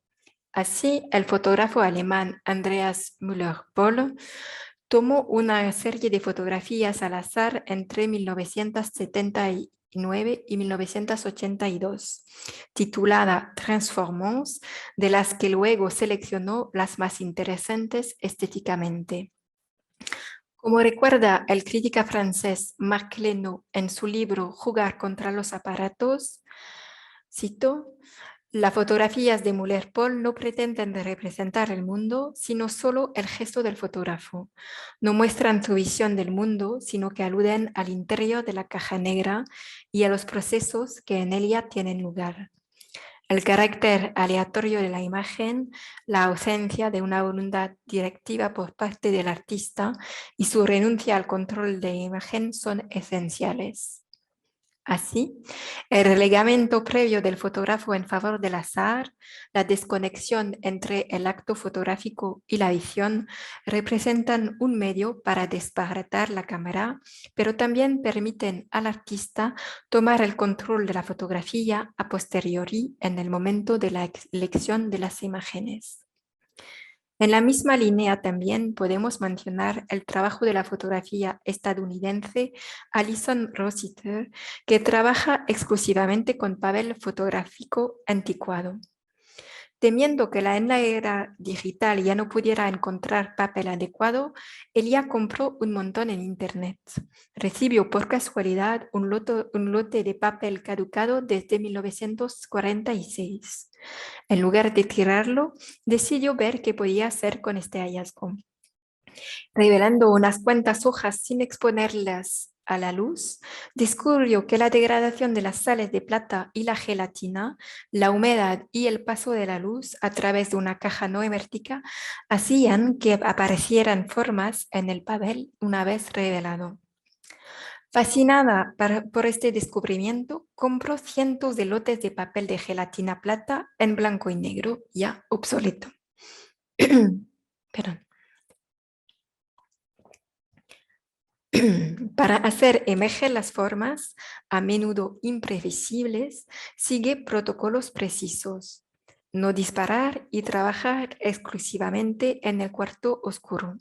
Así, el fotógrafo alemán Andreas Müller-Pohl tomó una serie de fotografías al azar entre 1979 y 1982, titulada Transformance, de las que luego seleccionó las más interesantes estéticamente. Como recuerda el crítico francés Marc Leno en su libro Jugar contra los aparatos, cito, las fotografías de Muller-Paul no pretenden representar el mundo, sino solo el gesto del fotógrafo. No muestran su visión del mundo, sino que aluden al interior de la caja negra y a los procesos que en ella tienen lugar. El carácter aleatorio de la imagen, la ausencia de una voluntad directiva por parte del artista y su renuncia al control de la imagen son esenciales. Así, el relegamiento previo del fotógrafo en favor del azar, la desconexión entre el acto fotográfico y la visión representan un medio para desbaratar la cámara, pero también permiten al artista tomar el control de la fotografía a posteriori en el momento de la elección de las imágenes. En la misma línea también podemos mencionar el trabajo de la fotografía estadounidense Alison Rossiter, que trabaja exclusivamente con papel fotográfico anticuado. Temiendo que en la era digital ya no pudiera encontrar papel adecuado, ella compró un montón en internet. Recibió por casualidad un lote de papel caducado desde 1946. En lugar de tirarlo, decidió ver qué podía hacer con este hallazgo. Revelando unas cuantas hojas sin exponerlas a la luz, descubrió que la degradación de las sales de plata y la gelatina, la humedad y el paso de la luz a través de una caja no hermética hacían que aparecieran formas en el papel una vez revelado. Fascinada por este descubrimiento, compró cientos de lotes de papel de gelatina plata en blanco y negro, ya obsoleto. Perdón. Para hacer emerger las formas, a menudo imprevisibles, sigue protocolos precisos. No disparar y trabajar exclusivamente en el cuarto oscuro.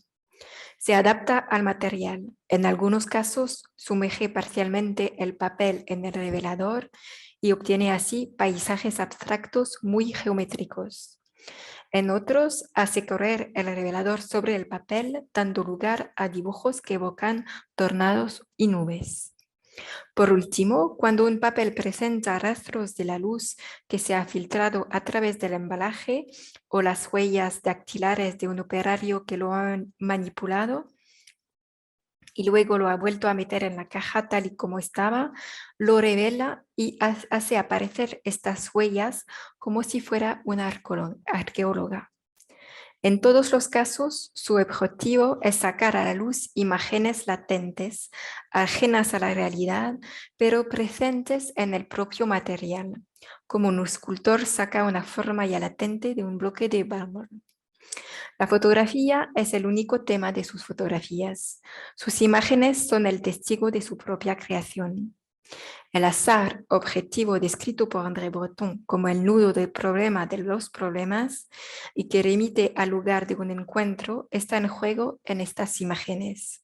Se adapta al material. En algunos casos, sumerge parcialmente el papel en el revelador y obtiene así paisajes abstractos muy geométricos. En otros, hace correr el revelador sobre el papel, dando lugar a dibujos que evocan tornados y nubes. Por último, cuando un papel presenta rastros de la luz que se ha filtrado a través del embalaje o las huellas dactilares de un operario que lo ha manipulado y luego lo ha vuelto a meter en la caja tal y como estaba, lo revela y hace aparecer estas huellas como si fuera una arqueóloga. En todos los casos, su objetivo es sacar a la luz imágenes latentes, ajenas a la realidad, pero presentes en el propio material, como un escultor saca una forma ya latente de un bloque de mármol. La fotografía es el único tema de sus fotografías. Sus imágenes son el testigo de su propia creación. El azar, objetivo descrito por André Breton como el nudo del problema de los problemas y que remite al lugar de un encuentro, está en juego en estas imágenes.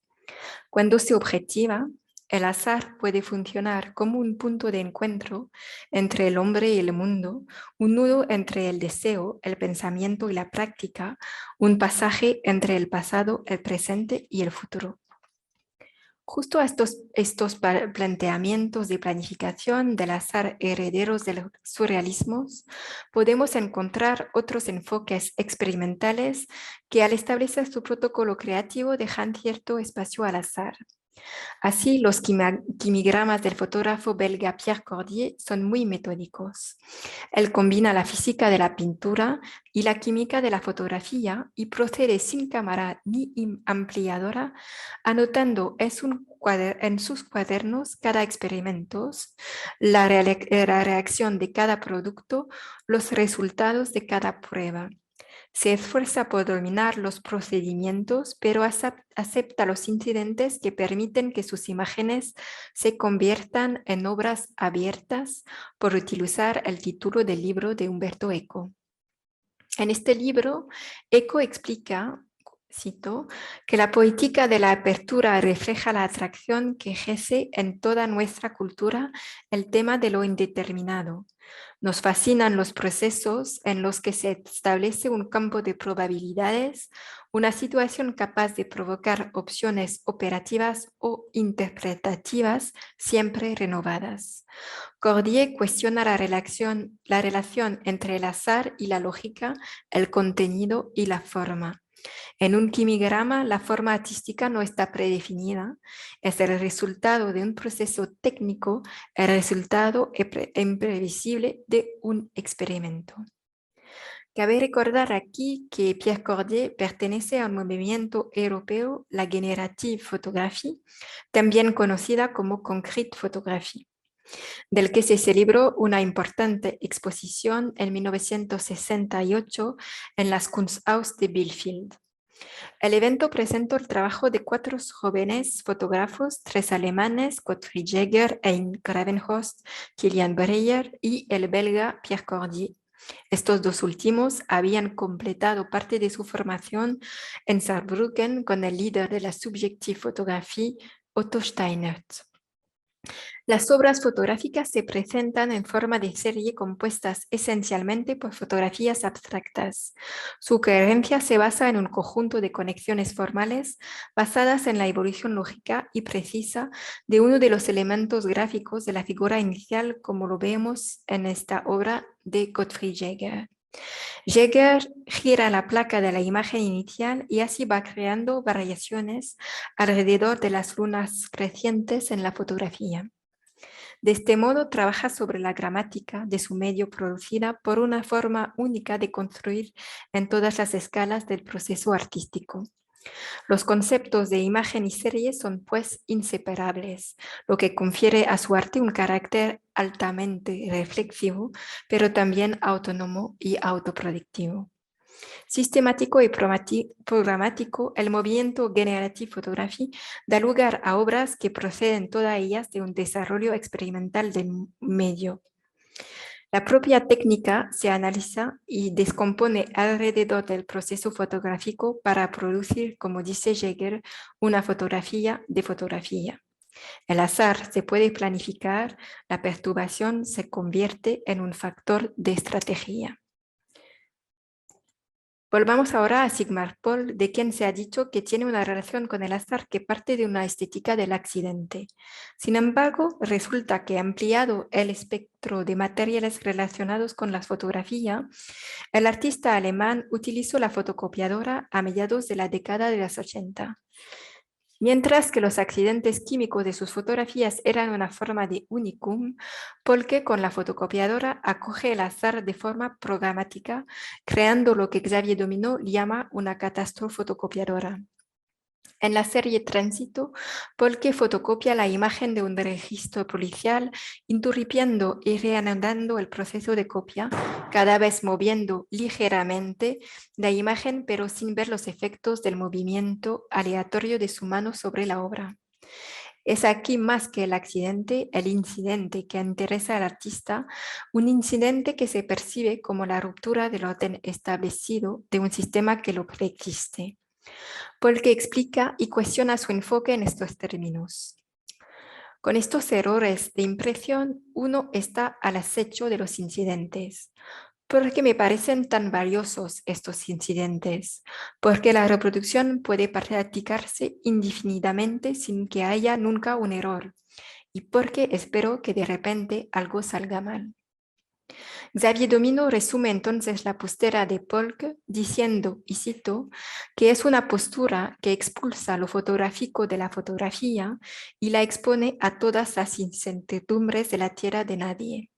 Cuando se objetiva, el azar puede funcionar como un punto de encuentro entre el hombre y el mundo, un nudo entre el deseo, el pensamiento y la práctica, un pasaje entre el pasado, el presente y el futuro. Justo a estos planteamientos de planificación del azar herederos de los surrealismos, podemos encontrar otros enfoques experimentales que al establecer su protocolo creativo dejan cierto espacio al azar. Así, los quimigramas del fotógrafo belga Pierre Cordier son muy metódicos. Él combina la física de la pintura y la química de la fotografía y procede sin cámara ni ampliadora, anotando en sus cuadernos cada experimento, la reacción de cada producto, los resultados de cada prueba. Se esfuerza por dominar los procedimientos, pero acepta los incidentes que permiten que sus imágenes se conviertan en obras abiertas, por utilizar el título del libro de Umberto Eco. En este libro, Eco explica, cito, que la política de la apertura refleja la atracción que ejerce en toda nuestra cultura el tema de lo indeterminado. Nos fascinan los procesos en los que se establece un campo de probabilidades, una situación capaz de provocar opciones operativas o interpretativas siempre renovadas. Cordier cuestiona la relación entre el azar y la lógica, el contenido y la forma. En un quimigrama, la forma artística no está predefinida, es el resultado de un proceso técnico, el resultado imprevisible de un experimento. Cabe recordar aquí que Pierre Cordier pertenece al movimiento europeo, la Generative Photography, también conocida como Concrete Photography, del que se celebró una importante exposición en 1968 en las Kunsthaus de Bielefeld. El evento presentó el trabajo de 4 jóvenes fotógrafos, 3 alemanes, Gottfried Jäger, Hein Gravenhorst, Kilian Breyer y el belga Pierre Cordier. Estos 2 últimos habían completado parte de su formación en Saarbrücken con el líder de la Subjective Photography, Otto Steinert. Las obras fotográficas se presentan en forma de serie compuestas esencialmente por fotografías abstractas. Su coherencia se basa en un conjunto de conexiones formales basadas en la evolución lógica y precisa de uno de los elementos gráficos de la figura inicial, como lo vemos en esta obra de Gottfried Jäger. Jäger gira la placa de la imagen inicial y así va creando variaciones alrededor de las lunas crecientes en la fotografía. De este modo trabaja sobre la gramática de su medio producida por una forma única de construir en todas las escalas del proceso artístico. Los conceptos de imagen y serie son pues inseparables, lo que confiere a su arte un carácter altamente reflexivo, pero también autónomo y autoproductivo. Sistemático y programático, el movimiento Generative Photography da lugar a obras que proceden todas ellas de un desarrollo experimental del medio. La propia técnica se analiza y descompone alrededor del proceso fotográfico para producir, como dice Jäger, una fotografía de fotografía. El azar se puede planificar, la perturbación se convierte en un factor de estrategia. Volvamos ahora a Sigmar Polk, de quien se ha dicho que tiene una relación con el azar que parte de una estética del accidente. Sin embargo, resulta que ampliado el espectro de materiales relacionados con la fotografía, el artista alemán utilizó la fotocopiadora a mediados de la década de los 80. Mientras que los accidentes químicos de sus fotografías eran una forma de unicum, Polke con la fotocopiadora acoge el azar de forma programática, creando lo que Xavier Dominó llama una catástrofe fotocopiadora. En la serie Tránsito, Polke fotocopia la imagen de un registro policial, interrumpiendo y reanudando el proceso de copia, cada vez moviendo ligeramente la imagen, pero sin ver los efectos del movimiento aleatorio de su mano sobre la obra. Es aquí más que el accidente, el incidente que interesa al artista, un incidente que se percibe como la ruptura del orden establecido de un sistema que lo preexiste. Polke explica y cuestiona su enfoque en estos términos. Con estos errores de impresión, uno está al acecho de los incidentes. ¿Por qué me parecen tan valiosos estos incidentes? Porque la reproducción puede practicarse indefinidamente sin que haya nunca un error. Y porque espero que de repente algo salga mal. Xavier Dominó resume entonces la postura de Polk diciendo, y cito, que es una postura que expulsa lo fotográfico de la fotografía y la expone a todas las incertidumbres de la tierra de nadie.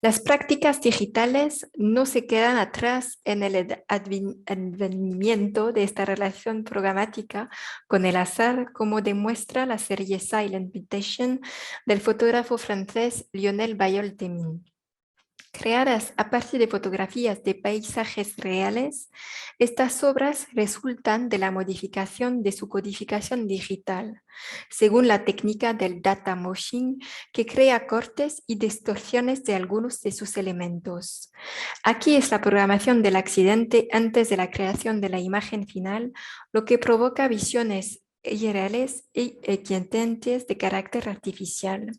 Las prácticas digitales no se quedan atrás en el advenimiento de esta relación programática con el azar, como demuestra la serie Silent Mutation del fotógrafo francés Lionel Bayol-Temin. Creadas a partir de fotografías de paisajes reales, estas obras resultan de la modificación de su codificación digital, según la técnica del data moshing, que crea cortes y distorsiones de algunos de sus elementos. Aquí es la programación del accidente antes de la creación de la imagen final, lo que provoca visiones irreales y equivalentes de carácter artificial.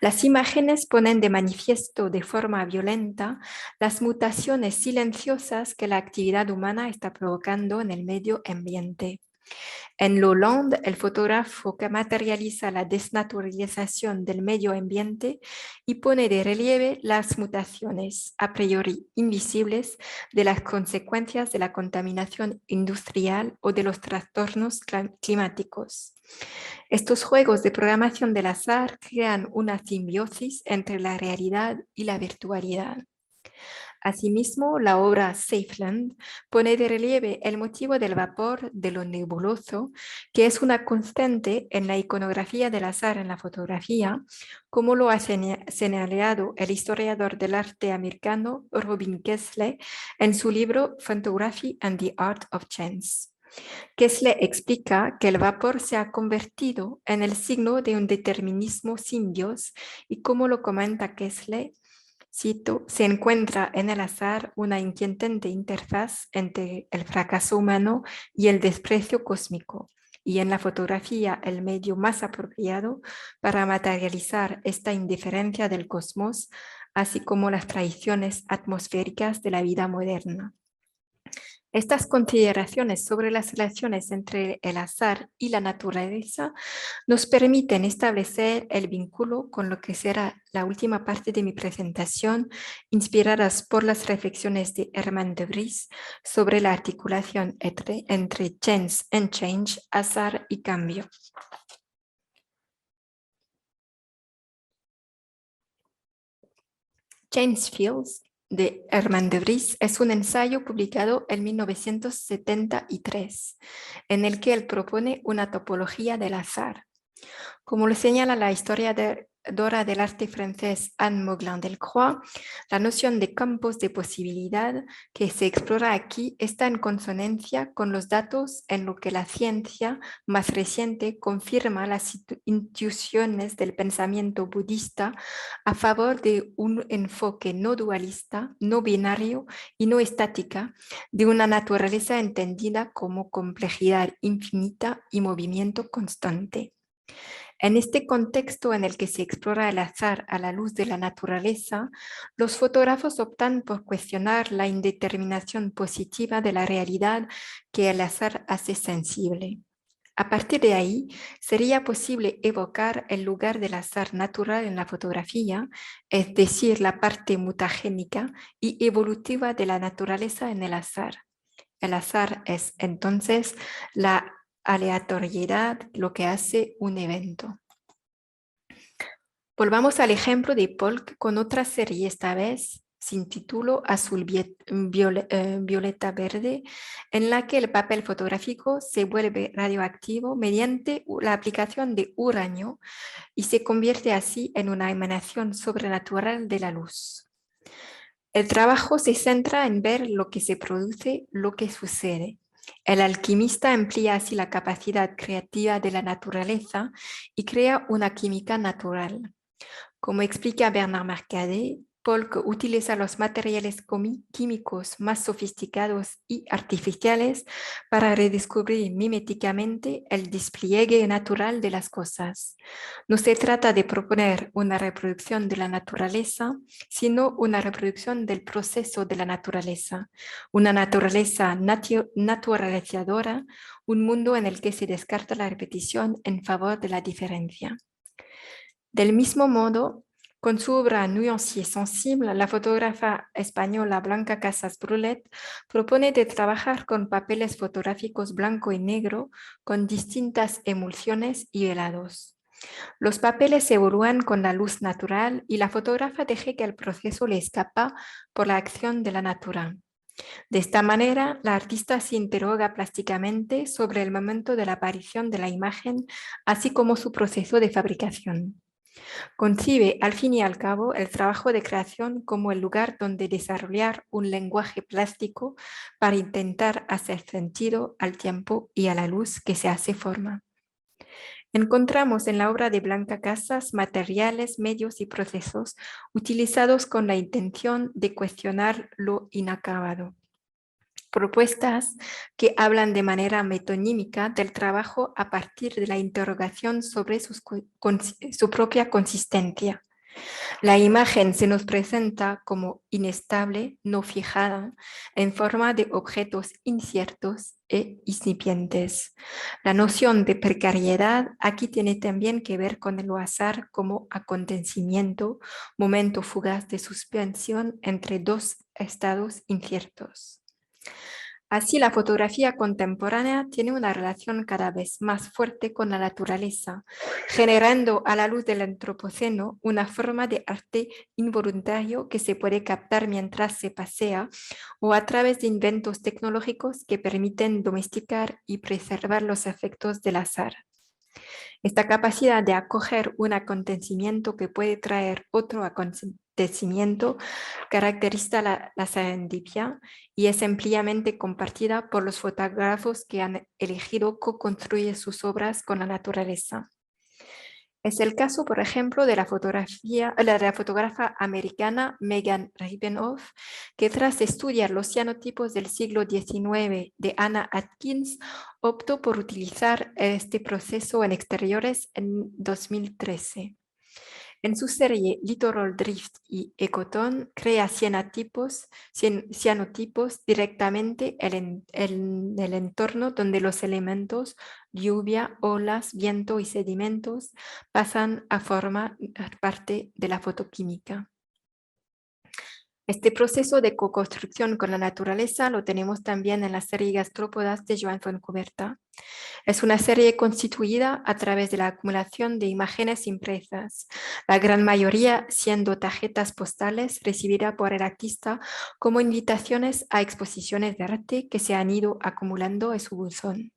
Las imágenes ponen de manifiesto de forma violenta las mutaciones silenciosas que la actividad humana está provocando en el medio ambiente. En Lalande, el fotógrafo que materializa la desnaturalización del medio ambiente y pone de relieve las mutaciones, a priori invisibles, de las consecuencias de la contaminación industrial o de los trastornos climáticos. Estos juegos de programación del azar crean una simbiosis entre la realidad y la virtualidad. Asimismo, la obra Safeland pone de relieve el motivo del vapor de lo nebuloso, que es una constante en la iconografía del azar en la fotografía, como lo ha señalado el historiador del arte americano Robin Kessler en su libro Photography and the Art of Chance. Kessler explica que el vapor se ha convertido en el signo de un determinismo sin Dios y, como lo comenta Kessler, cito, se encuentra en el azar una inquietante interfaz entre el fracaso humano y el desprecio cósmico, y en la fotografía el medio más apropiado para materializar esta indiferencia del cosmos, así como las traiciones atmosféricas de la vida moderna. Estas consideraciones sobre las relaciones entre el azar y la naturaleza nos permiten establecer el vínculo con lo que será la última parte de mi presentación, inspiradas por las reflexiones de Herman de Vries sobre la articulación entre chance and change, azar y cambio. Change Fields de Herman de Vries es un ensayo publicado en 1973, en el que él propone una topología del azar. Como lo señala la historiadora del arte francés Anne Mauglin-Delcroix, la noción de campos de posibilidad que se explora aquí está en consonancia con los datos en lo que la ciencia más reciente confirma las intuiciones del pensamiento budista a favor de un enfoque no dualista, no binario y no estática de una naturaleza entendida como complejidad infinita y movimiento constante. En este contexto en el que se explora el azar a la luz de la naturaleza, los fotógrafos optan por cuestionar la indeterminación positiva de la realidad que el azar hace sensible. A partir de ahí, sería posible evocar el lugar del azar natural en la fotografía, es decir, la parte mutagénica y evolutiva de la naturaleza en el azar. El azar es entonces la aleatoriedad, lo que hace un evento. Volvamos al ejemplo de Polk con otra serie, esta vez sin título, azul violeta verde, en la que el papel fotográfico se vuelve radioactivo mediante la aplicación de uranio y se convierte así en una emanación sobrenatural de la luz. El trabajo se centra en ver lo que se produce, lo que sucede. El alquimista emplea así la capacidad creativa de la naturaleza y crea una química natural. Como explica Bernard Mercader, Polk utiliza los materiales químicos más sofisticados y artificiales para redescubrir miméticamente el despliegue natural de las cosas. No se trata de proponer una reproducción de la naturaleza, sino una reproducción del proceso de la naturaleza, una naturaleza naturalizadora, un mundo en el que se descarta la repetición en favor de la diferencia. Del mismo modo, con su obra Nuancier sensible, la fotógrafa española Blanca Casas Brulet propone de trabajar con papeles fotográficos blanco y negro con distintas emulsiones y velados. Los papeles se evalúan con la luz natural y la fotógrafa deja que el proceso le escapa por la acción de la natura. De esta manera, la artista se interroga plásticamente sobre el momento de la aparición de la imagen, así como su proceso de fabricación. Concibe al fin y al cabo el trabajo de creación como el lugar donde desarrollar un lenguaje plástico para intentar hacer sentido al tiempo y a la luz que se hace forma. Encontramos en la obra de Blanca Casas materiales, medios y procesos utilizados con la intención de cuestionar lo inacabado. Propuestas que hablan de manera metonímica del trabajo a partir de la interrogación sobre su propia consistencia. La imagen se nos presenta como inestable, no fijada, en forma de objetos inciertos e incipientes. La noción de precariedad aquí tiene también que ver con el azar como acontecimiento, momento fugaz de suspensión entre dos estados inciertos. Así, la fotografía contemporánea tiene una relación cada vez más fuerte con la naturaleza, generando a la luz del antropoceno una forma de arte involuntario que se puede captar mientras se pasea o a través de inventos tecnológicos que permiten domesticar y preservar los efectos del azar. Esta capacidad de acoger un acontecimiento que puede traer otro acontecimiento caracteriza la serendipia y es ampliamente compartida por los fotógrafos que han elegido co-construir sus obras con la naturaleza. Es el caso, por ejemplo, de la fotógrafa americana Megan Rabinoff, que tras estudiar los cianotipos del siglo XIX de Anna Atkins, optó por utilizar este proceso en exteriores en 2013. En su serie Littoral Drift y Ecotone crea cianotipos directamente en el entorno donde los elementos lluvia, olas, viento y sedimentos pasan a formar parte de la fotoquímica. Este proceso de co-construcción con la naturaleza lo tenemos también en la serie Gastrópodas de Joan Fontcuberta. Es una serie constituida a través de la acumulación de imágenes impresas, la gran mayoría siendo tarjetas postales recibidas por el artista como invitaciones a exposiciones de arte que se han ido acumulando en su buzón.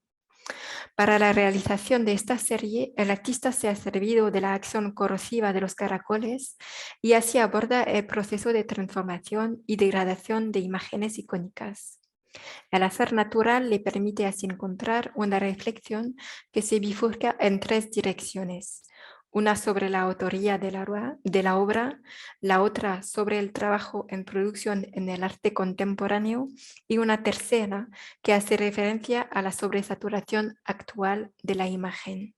Para la realización de esta serie, el artista se ha servido de la acción corrosiva de los caracoles y así aborda el proceso de transformación y degradación de imágenes icónicas. El azar natural le permite así encontrar una reflexión que se bifurca en tres direcciones. Una sobre la autoría de la obra, la otra sobre el trabajo en producción en el arte contemporáneo y una tercera que hace referencia a la sobresaturación actual de la imagen.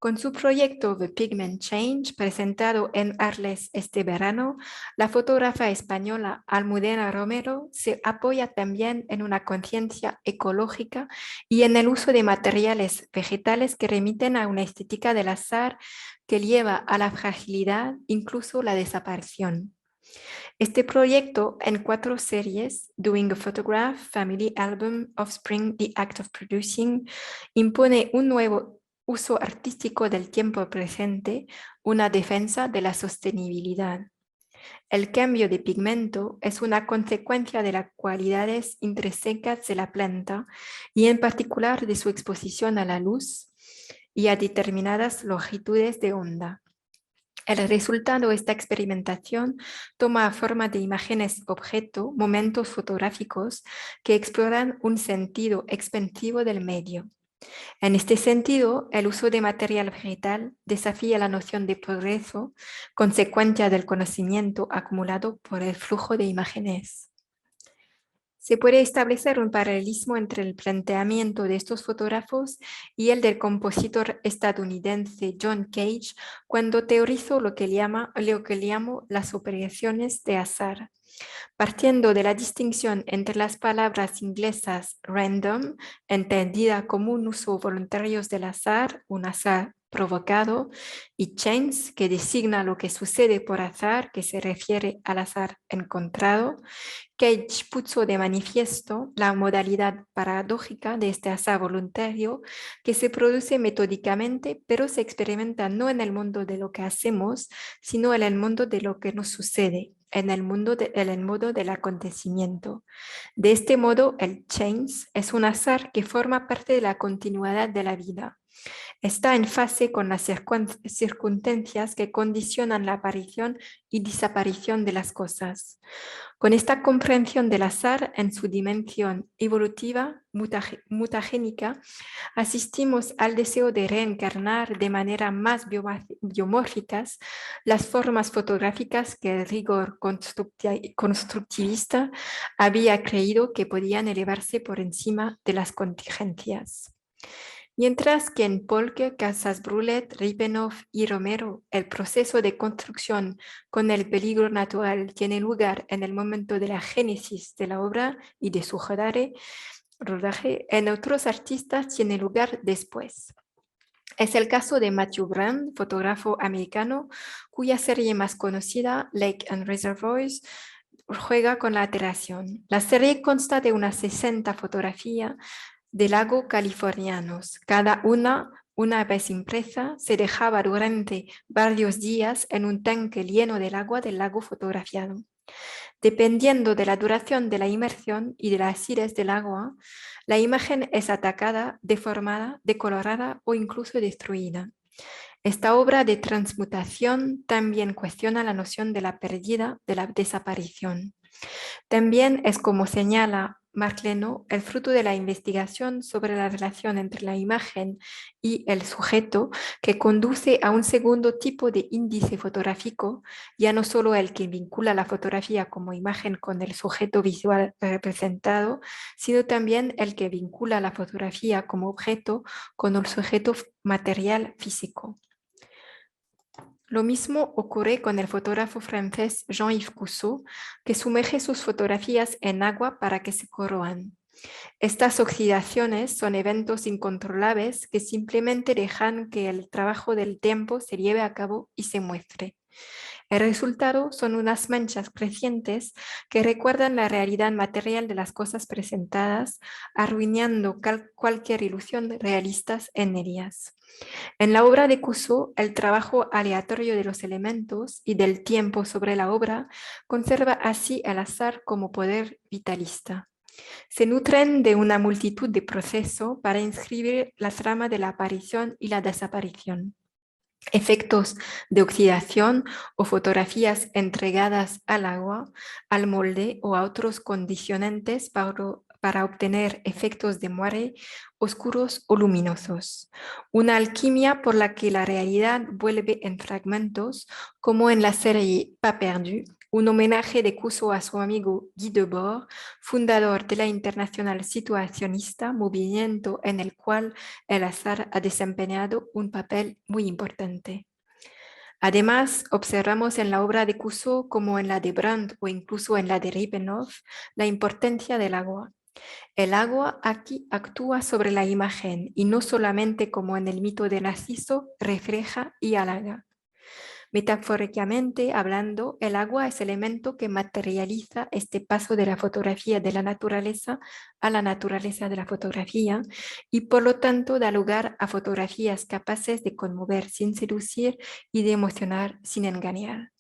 Con su proyecto The Pigment Change, presentado en Arles este verano, la fotógrafa española Almudena Romero se apoya también en una conciencia ecológica y en el uso de materiales vegetales que remiten a una estética del azar que lleva a la fragilidad, incluso la desaparición. Este proyecto en 4 series, Doing a Photograph, Family Album, Offspring, The Act of Producing, impone un nuevo uso artístico del tiempo presente, una defensa de la sostenibilidad. El cambio de pigmento es una consecuencia de las cualidades intrínsecas de la planta y en particular de su exposición a la luz y a determinadas longitudes de onda. El resultado de esta experimentación toma forma de imágenes objeto, momentos fotográficos que exploran un sentido expansivo del medio. En este sentido, el uso de material vegetal desafía la noción de progreso, consecuencia del conocimiento acumulado por el flujo de imágenes. Se puede establecer un paralelismo entre el planteamiento de estos fotógrafos y el del compositor estadounidense John Cage cuando teorizó lo que llamo las operaciones de azar. Partiendo de la distinción entre las palabras inglesas random, entendida como un uso voluntario del azar, un azar provocado, y chance, que designa lo que sucede por azar, que se refiere al azar encontrado, Cage puso de manifiesto la modalidad paradójica de este azar voluntario que se produce metódicamente, pero se experimenta no en el mundo de lo que hacemos, sino en el mundo de lo que nos sucede, en el modo del acontecimiento. De este modo, el chance es un azar que forma parte de la continuidad de la vida. Está en fase con las circunstancias que condicionan la aparición y desaparición de las cosas. Con esta comprensión del azar en su dimensión evolutiva mutagénica, asistimos al deseo de reencarnar de manera más biomórficas las formas fotográficas que el rigor constructivista había creído que podían elevarse por encima de las contingencias. Mientras que en Polke, Casas-Brulet, Rippenhoff y Romero, el proceso de construcción con el peligro natural tiene lugar en el momento de la génesis de la obra y de su rodaje, en otros artistas tiene lugar después. Es el caso de Matthew Brand, fotógrafo americano, cuya serie más conocida, Lake and Reservoirs, juega con la alteración. La serie consta de unas 60 fotografías de lagos californianos. Cada una vez impresa, se dejaba durante varios días en un tanque lleno del agua del lago fotografiado. Dependiendo de la duración de la inmersión y de la acidez del agua, la imagen es atacada, deformada, decolorada o incluso destruida. Esta obra de transmutación también cuestiona la noción de la pérdida, de la desaparición. También es, como señala Marc Leno, el fruto de la investigación sobre la relación entre la imagen y el sujeto que conduce a un segundo tipo de índice fotográfico, ya no solo el que vincula la fotografía como imagen con el sujeto visual representado, sino también el que vincula la fotografía como objeto con el sujeto material físico. Lo mismo ocurre con el fotógrafo francés Jean-Yves Cousteau, que sumerge sus fotografías en agua para que se corroan. Estas oxidaciones son eventos incontrolables que simplemente dejan que el trabajo del tiempo se lleve a cabo y se muestre. El resultado son unas manchas crecientes que recuerdan la realidad material de las cosas presentadas, arruinando cualquier ilusión realista en ellas. En la obra de Cousteau, el trabajo aleatorio de los elementos y del tiempo sobre la obra conserva así el azar como poder vitalista. Se nutren de una multitud de procesos para inscribir la trama de la aparición y la desaparición. Efectos de oxidación o fotografías entregadas al agua, al molde o a otros condicionantes para obtener efectos de moire oscuros o luminosos. Una alquimia por la que la realidad vuelve en fragmentos, como en la serie Pas Perdu, un homenaje de Cousteau a su amigo Guy Debord, fundador de la Internacional Situacionista, movimiento en el cual el azar ha desempeñado un papel muy importante. Además, observamos en la obra de Cousteau, como en la de Brand o incluso en la de Rippenhoff, la importancia del agua. El agua aquí actúa sobre la imagen y no solamente como en el mito de Narciso, refleja y halaga. Metafóricamente hablando, el agua es el elemento que materializa este paso de la fotografía de la naturaleza a la naturaleza de la fotografía y por lo tanto da lugar a fotografías capaces de conmover sin seducir y de emocionar sin engañar.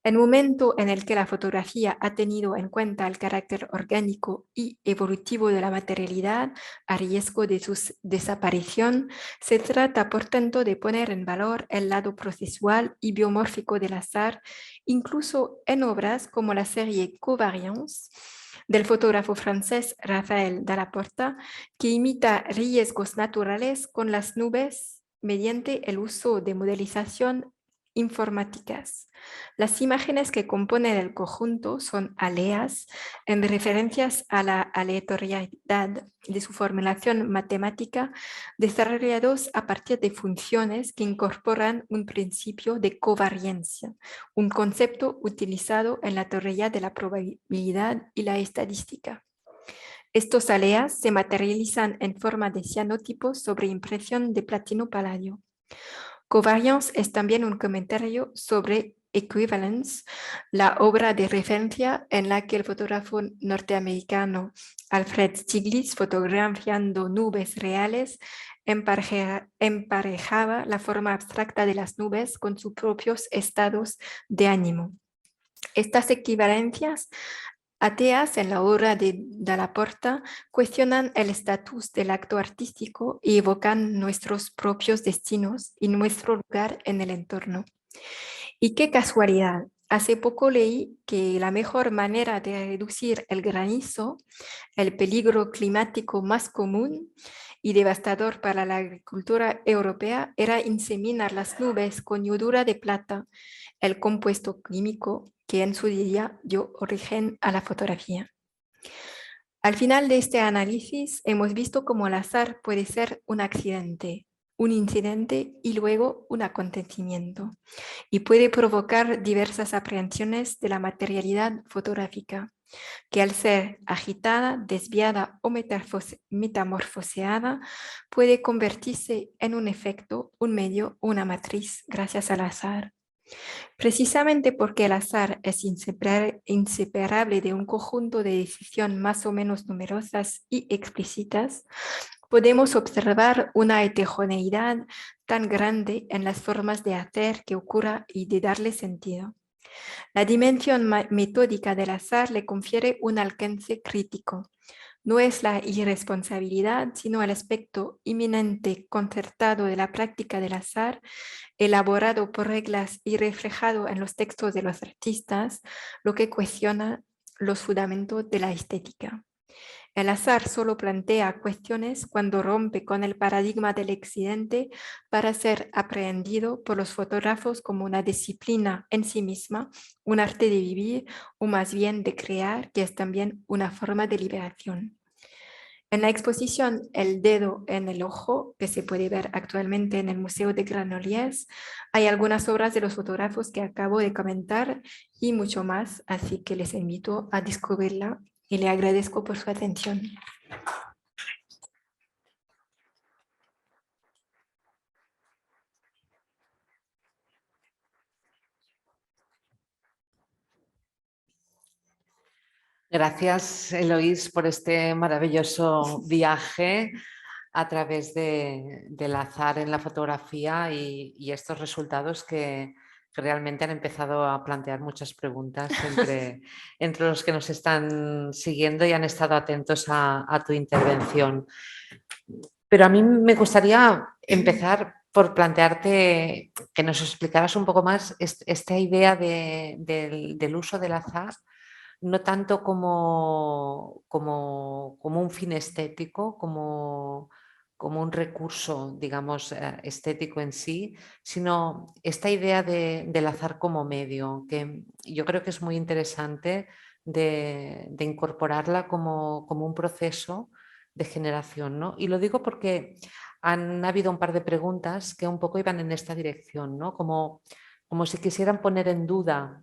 El momento en el que la fotografía ha tenido en cuenta el carácter orgánico y evolutivo de la materialidad a riesgo de su desaparición, se trata por tanto de poner en valor el lado procesual y biomórfico del azar, incluso en obras como la serie Covariance del fotógrafo francés Raphaël Dalaporta, que imita riesgos naturales con las nubes mediante el uso de modelización informáticas. Las imágenes que componen el conjunto son aleas en referencias a la aleatoriedad de su formulación matemática, desarrollados a partir de funciones que incorporan un principio de covariancia, un concepto utilizado en la teoría de la probabilidad y la estadística. Estos aleas se materializan en forma de cianotipos sobre impresión de platino-paladio. Covariance es también un comentario sobre Equivalence, la obra de referencia en la que el fotógrafo norteamericano Alfred Stieglitz, fotografiando nubes reales, emparejaba la forma abstracta de las nubes con sus propios estados de ánimo. Estas equivalencias Ateas, en la obra de Dalla Porta, cuestionan el estatus del acto artístico y evocan nuestros propios destinos y nuestro lugar en el entorno. Y qué casualidad, hace poco leí que la mejor manera de reducir el granizo, el peligro climático más común y devastador para la agricultura europea, era inseminar las nubes con yodura de plata, el compuesto químico que en su día dio origen a la fotografía. Al final de este análisis hemos visto cómo el azar puede ser un accidente, un incidente y luego un acontecimiento, y puede provocar diversas aprehensiones de la materialidad fotográfica, que al ser agitada, desviada o metamorfoseada, puede convertirse en un efecto, un medio, una matriz gracias al azar. Precisamente porque el azar es inseparable de un conjunto de decisiones más o menos numerosas y explícitas, podemos observar una heterogeneidad tan grande en las formas de hacer que ocurra y de darle sentido. La dimensión metódica del azar le confiere un alcance crítico. No es la irresponsabilidad, sino el aspecto inminente, concertado de la práctica del azar, elaborado por reglas y reflejado en los textos de los artistas, lo que cuestiona los fundamentos de la estética. El azar solo plantea cuestiones cuando rompe con el paradigma del accidente para ser aprehendido por los fotógrafos como una disciplina en sí misma, un arte de vivir o más bien de crear, que es también una forma de liberación. En la exposición El dedo en el ojo, que se puede ver actualmente en el Museo de Granollers, hay algunas obras de los fotógrafos que acabo de comentar y mucho más, así que les invito a descubrirla y le agradezco por su atención. Gracias, Eloís, por este maravilloso viaje a través del azar en la fotografía y estos resultados que realmente han empezado a plantear muchas preguntas entre los que nos están siguiendo y han estado atentos a tu intervención. Pero a mí me gustaría empezar por plantearte que nos explicaras un poco más esta idea del uso del azar, no tanto como un fin estético, como un recurso, digamos, estético en sí, sino esta idea del azar como medio, que yo creo que es muy interesante de incorporarla como un proceso de generación, ¿no? Y lo digo porque han habido un par de preguntas que un poco iban en esta dirección, ¿no? Como si quisieran poner en duda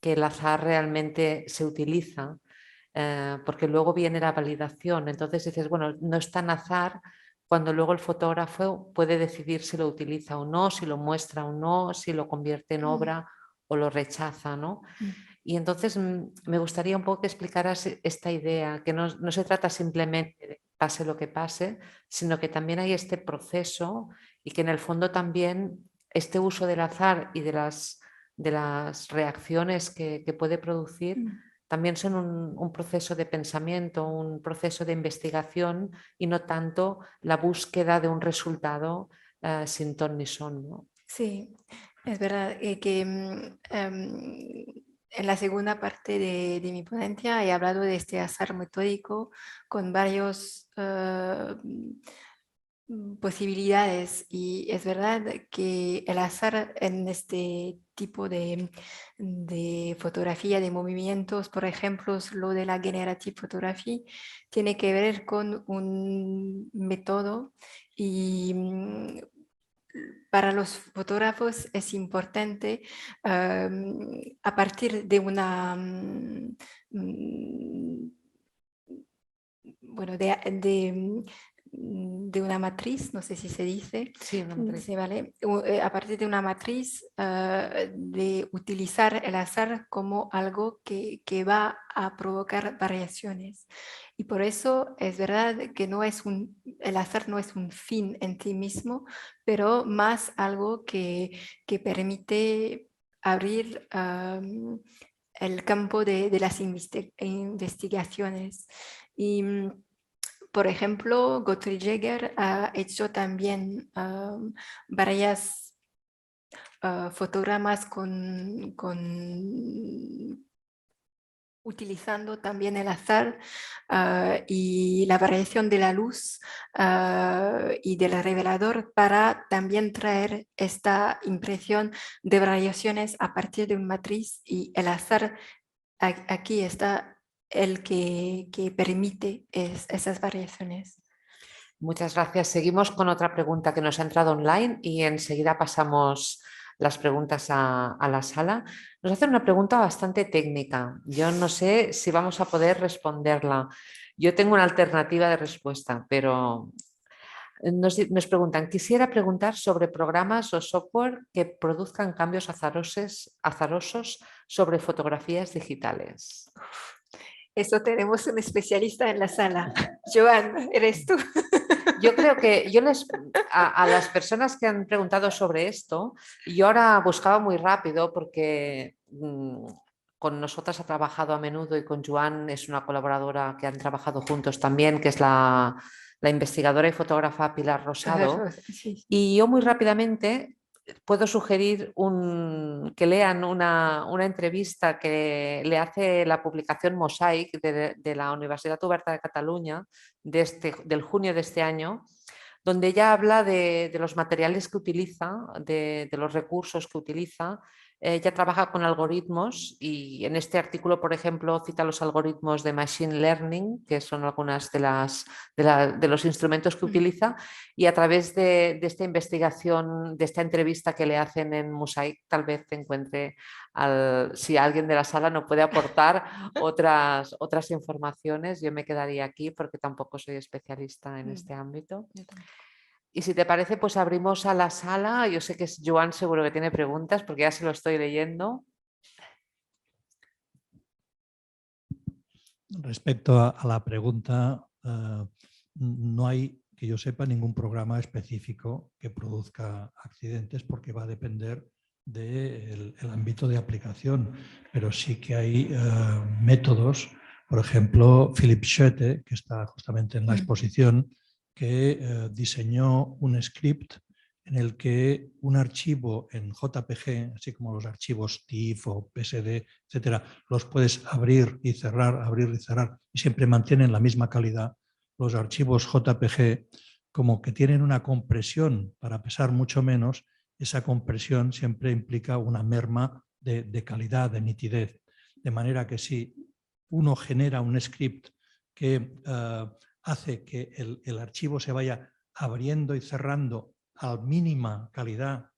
que el azar realmente se utiliza, porque luego viene la validación. Entonces dices, bueno, no es tan azar cuando luego el fotógrafo puede decidir si lo utiliza o no, si lo muestra o no, si lo convierte en obra o lo rechaza, ¿no? Y entonces me gustaría un poco que explicaras esta idea, que no se trata simplemente de pase lo que pase, sino que también hay este proceso y que en el fondo también este uso del azar y de las reacciones que puede producir también son un proceso de pensamiento, un proceso de investigación y no tanto la búsqueda de un resultado sin ton ni son, ¿no? Sí, es verdad que en la segunda parte de mi ponencia he hablado de este azar metódico con varios posibilidades, y es verdad que el azar en este tipo de fotografía de movimientos, por ejemplo, lo de la generative photography, tiene que ver con un método y para los fotógrafos es importante a partir de una bueno, de una matriz, no sé si se dice, sí, una matriz. Sí, ¿vale? A partir de una matriz de utilizar el azar como algo que va a provocar variaciones. Y por eso es verdad que el azar no es un fin en sí mismo, pero más algo que permite abrir el campo de las investigaciones. Y, por ejemplo, Gottfried Jäger ha hecho también varias fotogramas utilizando también el azar y la variación de la luz y del revelador para también traer esta impresión de variaciones a partir de una matriz, y el azar aquí está el que permite esas variaciones. Muchas gracias. Seguimos con otra pregunta que nos ha entrado online y enseguida pasamos las preguntas a la sala. Nos hacen una pregunta bastante técnica. Yo no sé si vamos a poder responderla. Yo tengo una alternativa de respuesta, pero nos preguntan, quisiera preguntar sobre programas o software que produzcan cambios azarosos sobre fotografías digitales. Eso tenemos un especialista en la sala. Joan, ¿eres tú? Yo creo que a las personas que han preguntado sobre esto, yo ahora buscaba muy rápido porque con nosotras ha trabajado a menudo y con Joan es una colaboradora que han trabajado juntos también, que es la investigadora y fotógrafa Pilar Rosado. Sí. Y yo muy rápidamente puedo sugerir que lean una entrevista que le hace la publicación Mosaic de la Universitat Oberta de Cataluña del junio de este año, donde ella habla de los materiales que utiliza, de los recursos que utiliza. Ella trabaja con algoritmos y en este artículo, por ejemplo, cita los algoritmos de Machine Learning, que son algunas de los instrumentos que utiliza, y a través de esta investigación, de esta entrevista que le hacen en Mosaic, tal vez encuentre, si alguien de la sala no puede aportar otras informaciones. Yo me quedaría aquí porque tampoco soy especialista en este ámbito. Y si te parece, pues abrimos a la sala. Yo sé que Joan seguro que tiene preguntas porque ya se lo estoy leyendo. Respecto a la pregunta, no hay, que yo sepa, ningún programa específico que produzca accidentes porque va a depender del ámbito de aplicación, pero sí que hay métodos, por ejemplo, Philipp Schoete, que está justamente en la exposición, que diseñó un script en el que un archivo en JPG, así como los archivos TIFF o PSD, etcétera, los puedes abrir y cerrar, y siempre mantienen la misma calidad. Los archivos JPG, como que tienen una compresión para pesar mucho menos, esa compresión siempre implica una merma de calidad, de nitidez. De manera que si uno genera un script que hace que el archivo se vaya abriendo y cerrando a mínima calidad,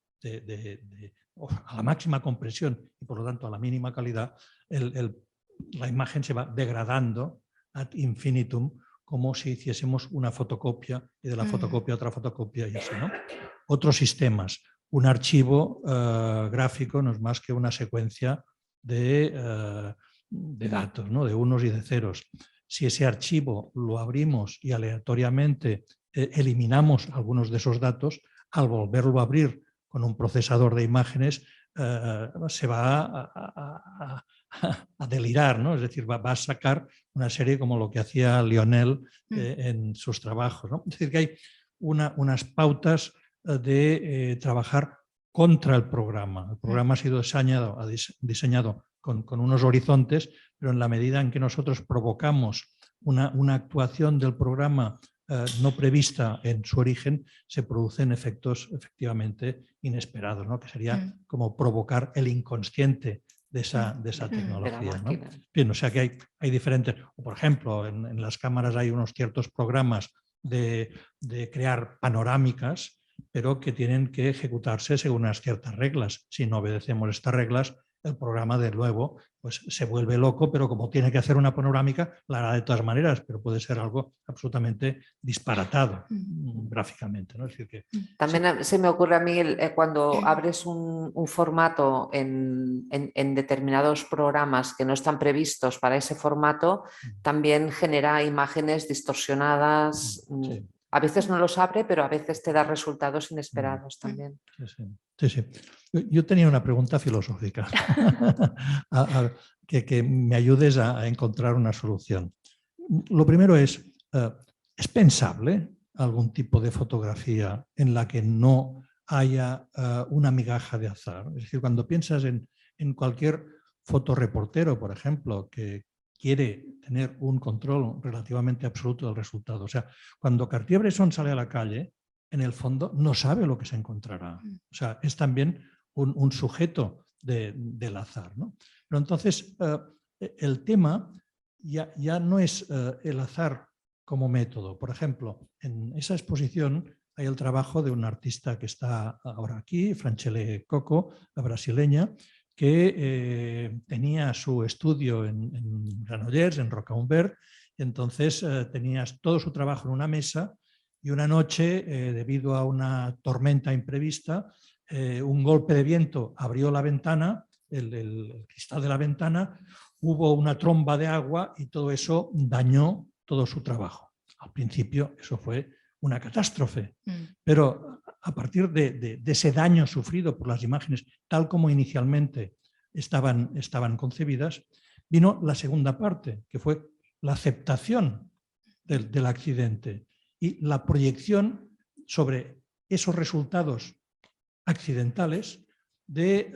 a la máxima compresión y por lo tanto a la mínima calidad, la imagen se va degradando ad infinitum, como si hiciésemos una fotocopia y de la fotocopia otra fotocopia y así, ¿no? Otros sistemas. Un archivo gráfico no es más que una secuencia de datos, ¿no? De unos y de ceros. Si ese archivo lo abrimos y aleatoriamente eliminamos algunos de esos datos, al volverlo a abrir con un procesador de imágenes se va a delirar, ¿no? Es decir, va a sacar una serie como lo que hacía Lionel en sus trabajos, ¿no? Es decir, que hay unas pautas de trabajar contra el programa. El programa ha sido diseñado con unos horizontes, pero en la medida en que nosotros provocamos una actuación del programa no prevista en su origen, se producen efectos efectivamente inesperados, ¿no? Que sería como provocar el inconsciente de esa tecnología, ¿no? Bien, o sea que hay diferentes, o por ejemplo, en las cámaras hay unos ciertos programas de crear panorámicas, pero que tienen que ejecutarse según unas ciertas reglas. Si no obedecemos estas reglas, el programa de luego pues, se vuelve loco, pero como tiene que hacer una panorámica, la hará de todas maneras, pero puede ser algo absolutamente disparatado gráficamente, ¿no? Es decir, que, también se me ocurre a mí cuando abres un formato en determinados programas que no están previstos para ese formato, también genera imágenes distorsionadas. sí. A veces no los abre, pero a veces te da resultados inesperados también. Sí. Sí, sí. Yo tenía una pregunta filosófica, que me ayudes a encontrar una solución. Lo primero ¿es pensable algún tipo de fotografía en la que no haya una migaja de azar? Es decir, cuando piensas en cualquier fotoreportero, por ejemplo, que quiere tener un control relativamente absoluto del resultado. O sea, cuando Cartier-Bresson sale a la calle, en el fondo no sabe lo que se encontrará. O sea, es también un sujeto del azar, ¿no? Pero entonces, el tema ya no es el azar como método. Por ejemplo, en esa exposición hay el trabajo de una artista que está ahora aquí, Francelle Coco, la brasileña, que tenía su estudio en Granollers, en Rocaumber, y entonces tenía todo su trabajo en una mesa y una noche, debido a una tormenta imprevista, un golpe de viento abrió la ventana, el cristal de la ventana, hubo una tromba de agua y todo eso dañó todo su trabajo. Al principio eso fue una catástrofe, pero a partir de ese daño sufrido por las imágenes, tal como inicialmente estaban concebidas, vino la segunda parte, que fue la aceptación del accidente y la proyección sobre esos resultados accidentales de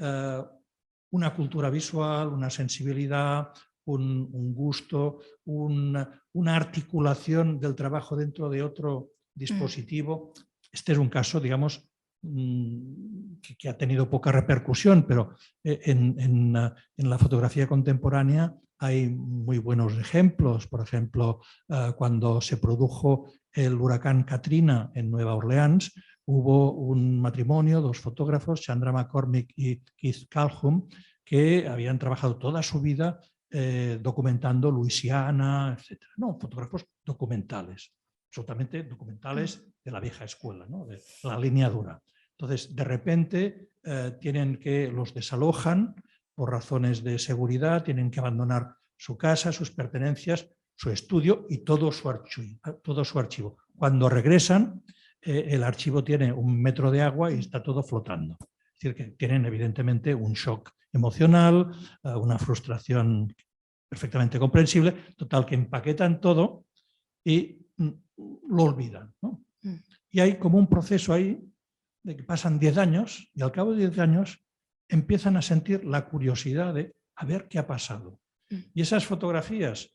una cultura visual, una sensibilidad, un gusto, una articulación del trabajo dentro de otro dispositivo. Este es un caso, digamos, que ha tenido poca repercusión, pero en la fotografía contemporánea hay muy buenos ejemplos. Por ejemplo, cuando se produjo el huracán Katrina en Nueva Orleans, hubo un matrimonio, dos fotógrafos, Chandra McCormick y Keith Calhoun, que habían trabajado toda su vida documentando Luisiana, etc. No, fotógrafos documentales, absolutamente documentales de la vieja escuela, ¿no? De la línea dura. Entonces, de repente, los desalojan por razones de seguridad, tienen que abandonar su casa, sus pertenencias, su estudio y todo su archivo. Cuando regresan, el archivo tiene 1 metro de agua y está todo flotando. Es decir, que tienen evidentemente un shock emocional, una frustración perfectamente comprensible, total que empaquetan todo y lo olvidan, ¿no? Y hay como un proceso ahí de que pasan 10 años y al cabo de 10 años empiezan a sentir la curiosidad de a ver qué ha pasado. Y esas fotografías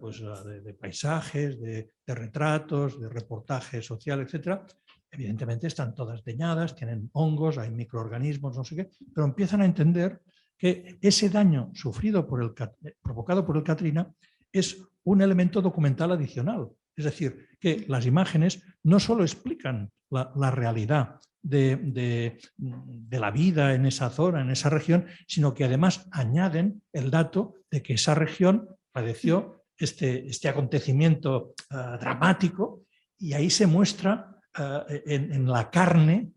pues, de paisajes, de retratos, de reportaje social, etcétera, evidentemente están todas dañadas, tienen hongos, hay microorganismos, no sé qué, pero empiezan a entender que ese daño sufrido provocado por el Katrina es un elemento documental adicional. Es decir, que las imágenes no solo explican la realidad de la vida en esa zona, en esa región, sino que además añaden el dato de que esa región padeció este acontecimiento dramático, y ahí se muestra en la carne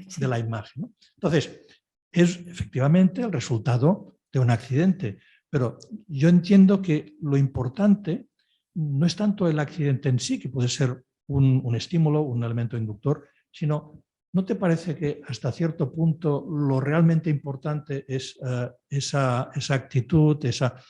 Sí. de la imagen, ¿no? Entonces, es efectivamente el resultado de un accidente, pero yo entiendo que lo importante no es tanto el accidente en sí, que puede ser un estímulo, un elemento inductor, sino, ¿no te parece que hasta cierto punto lo realmente importante es esa actitud, esa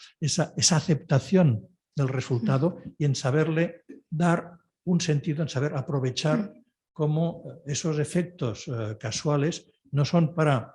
aceptación del resultado y en saberle dar un sentido, en saber aprovechar cómo esos efectos casuales no son para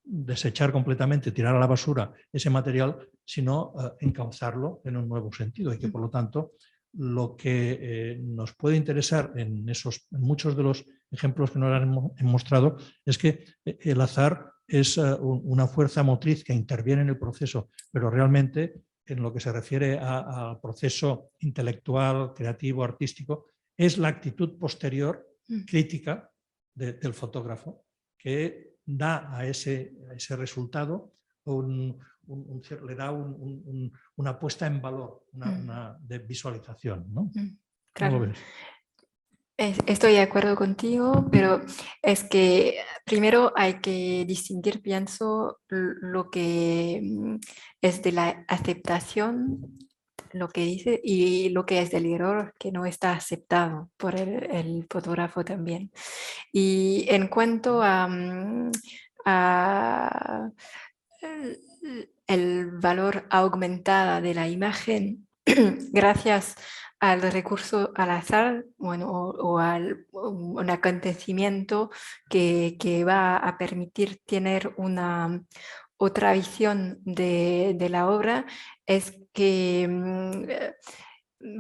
desechar completamente, tirar a la basura ese material, sino encauzarlo en un nuevo sentido, y que por lo tanto lo que nos puede interesar en muchos de los ejemplos que nos han mostrado es que el azar es una fuerza motriz que interviene en el proceso, pero realmente en lo que se refiere al proceso intelectual, creativo, artístico, es la actitud posterior, crítica del fotógrafo, que da a ese resultado le da una puesta en valor, una de visualización, ¿no? Claro. ¿Cómo lo ves? Estoy de acuerdo contigo, pero es que primero hay que distinguir, pienso, lo que es de la aceptación lo que dice y lo que es el error que no está aceptado por el fotógrafo también. Y en cuanto a el valor aumentada de la imagen, gracias al recurso al azar, bueno, o un acontecimiento que va a permitir tener una otra visión de la obra, es que,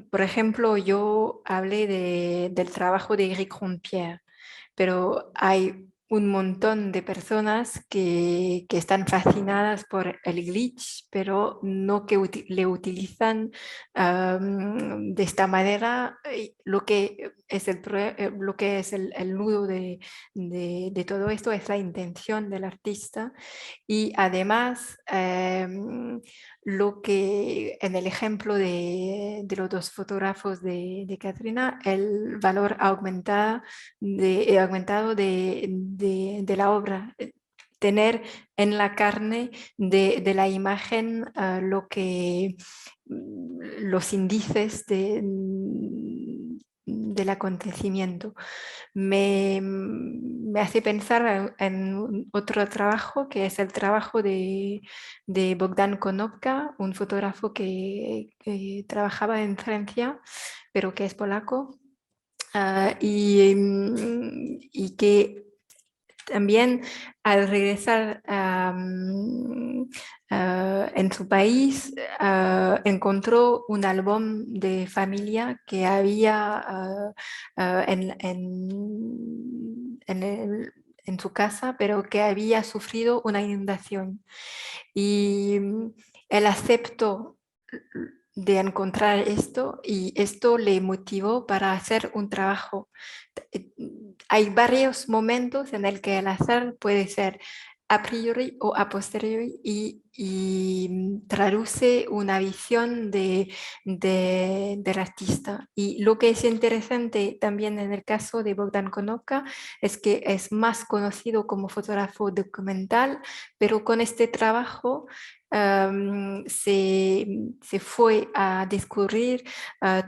por ejemplo, yo hablé del trabajo de Eric Rompierre, pero hay un montón de personas que están fascinadas por el glitch, pero no que le utilizan de esta manera. Lo que es lo que es el nudo de todo esto es la intención del artista y además lo que en el ejemplo de los dos fotógrafos de Katrina, el valor aumentado de la obra, tener en la carne de la imagen los índices del acontecimiento. Me hace pensar en otro trabajo que es el trabajo de Bogdan Konopka, un fotógrafo que trabajaba en Francia, pero que es polaco, y que también al regresar en su país encontró un álbum de familia que había en su casa, pero que había sufrido una inundación. Y él aceptó de encontrar esto y esto le motivó para hacer un trabajo. Hay varios momentos en el que el azar puede ser a priori o a posteriori y traduce una visión del artista. Y lo que es interesante también en el caso de Bogdan Konopka es que es más conocido como fotógrafo documental, pero con este trabajo se fue a descubrir